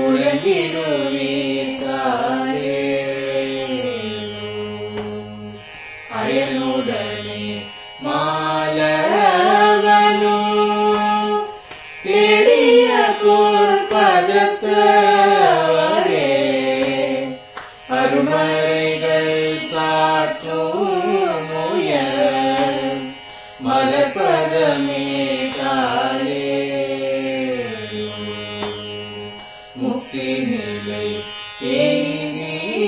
Speaker 7: உலகிடுவீர் தாயே பதத்தவரே அருமறைகள் சாற்றும் முயல் மலர்பதமே காலே முக்தி நிலை எய்திடவே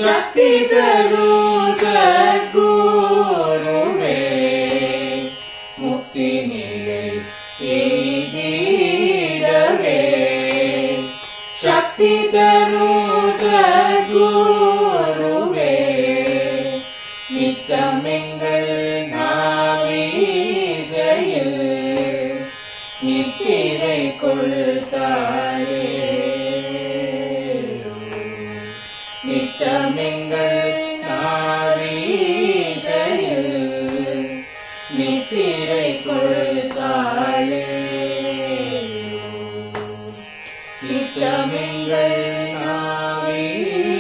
Speaker 7: சக்தி தரும் சத்குருவே முக்தி நிலை எய்திடவே சக்தி தரும் சத்குருவே நித்தமெங்கள் நாவீசையில் நித்திரை கொள்தாயே நித்தமெங்கள் நாவீசையில் நித்திரை கொள்தாளே நித்தமெங்கள் நாவீசையில்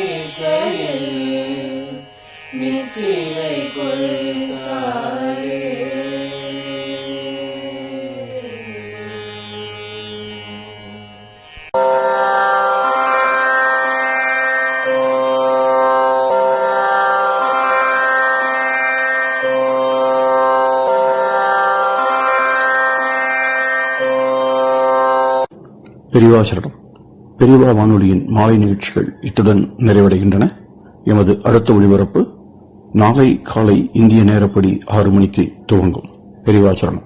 Speaker 7: நித்திரை கொள்தாளே
Speaker 1: பெரியவா சரணம். பெரியவா வானொலியின் மாலை நிகழ்ச்சிகள் இத்துடன் நிறைவடைகின்றன. எமது அடுத்த ஒளிபரப்பு நாளை காலை இந்திய நேரப்படி 6 மணிக்கு துவங்கும். பெரியவா சரணம்.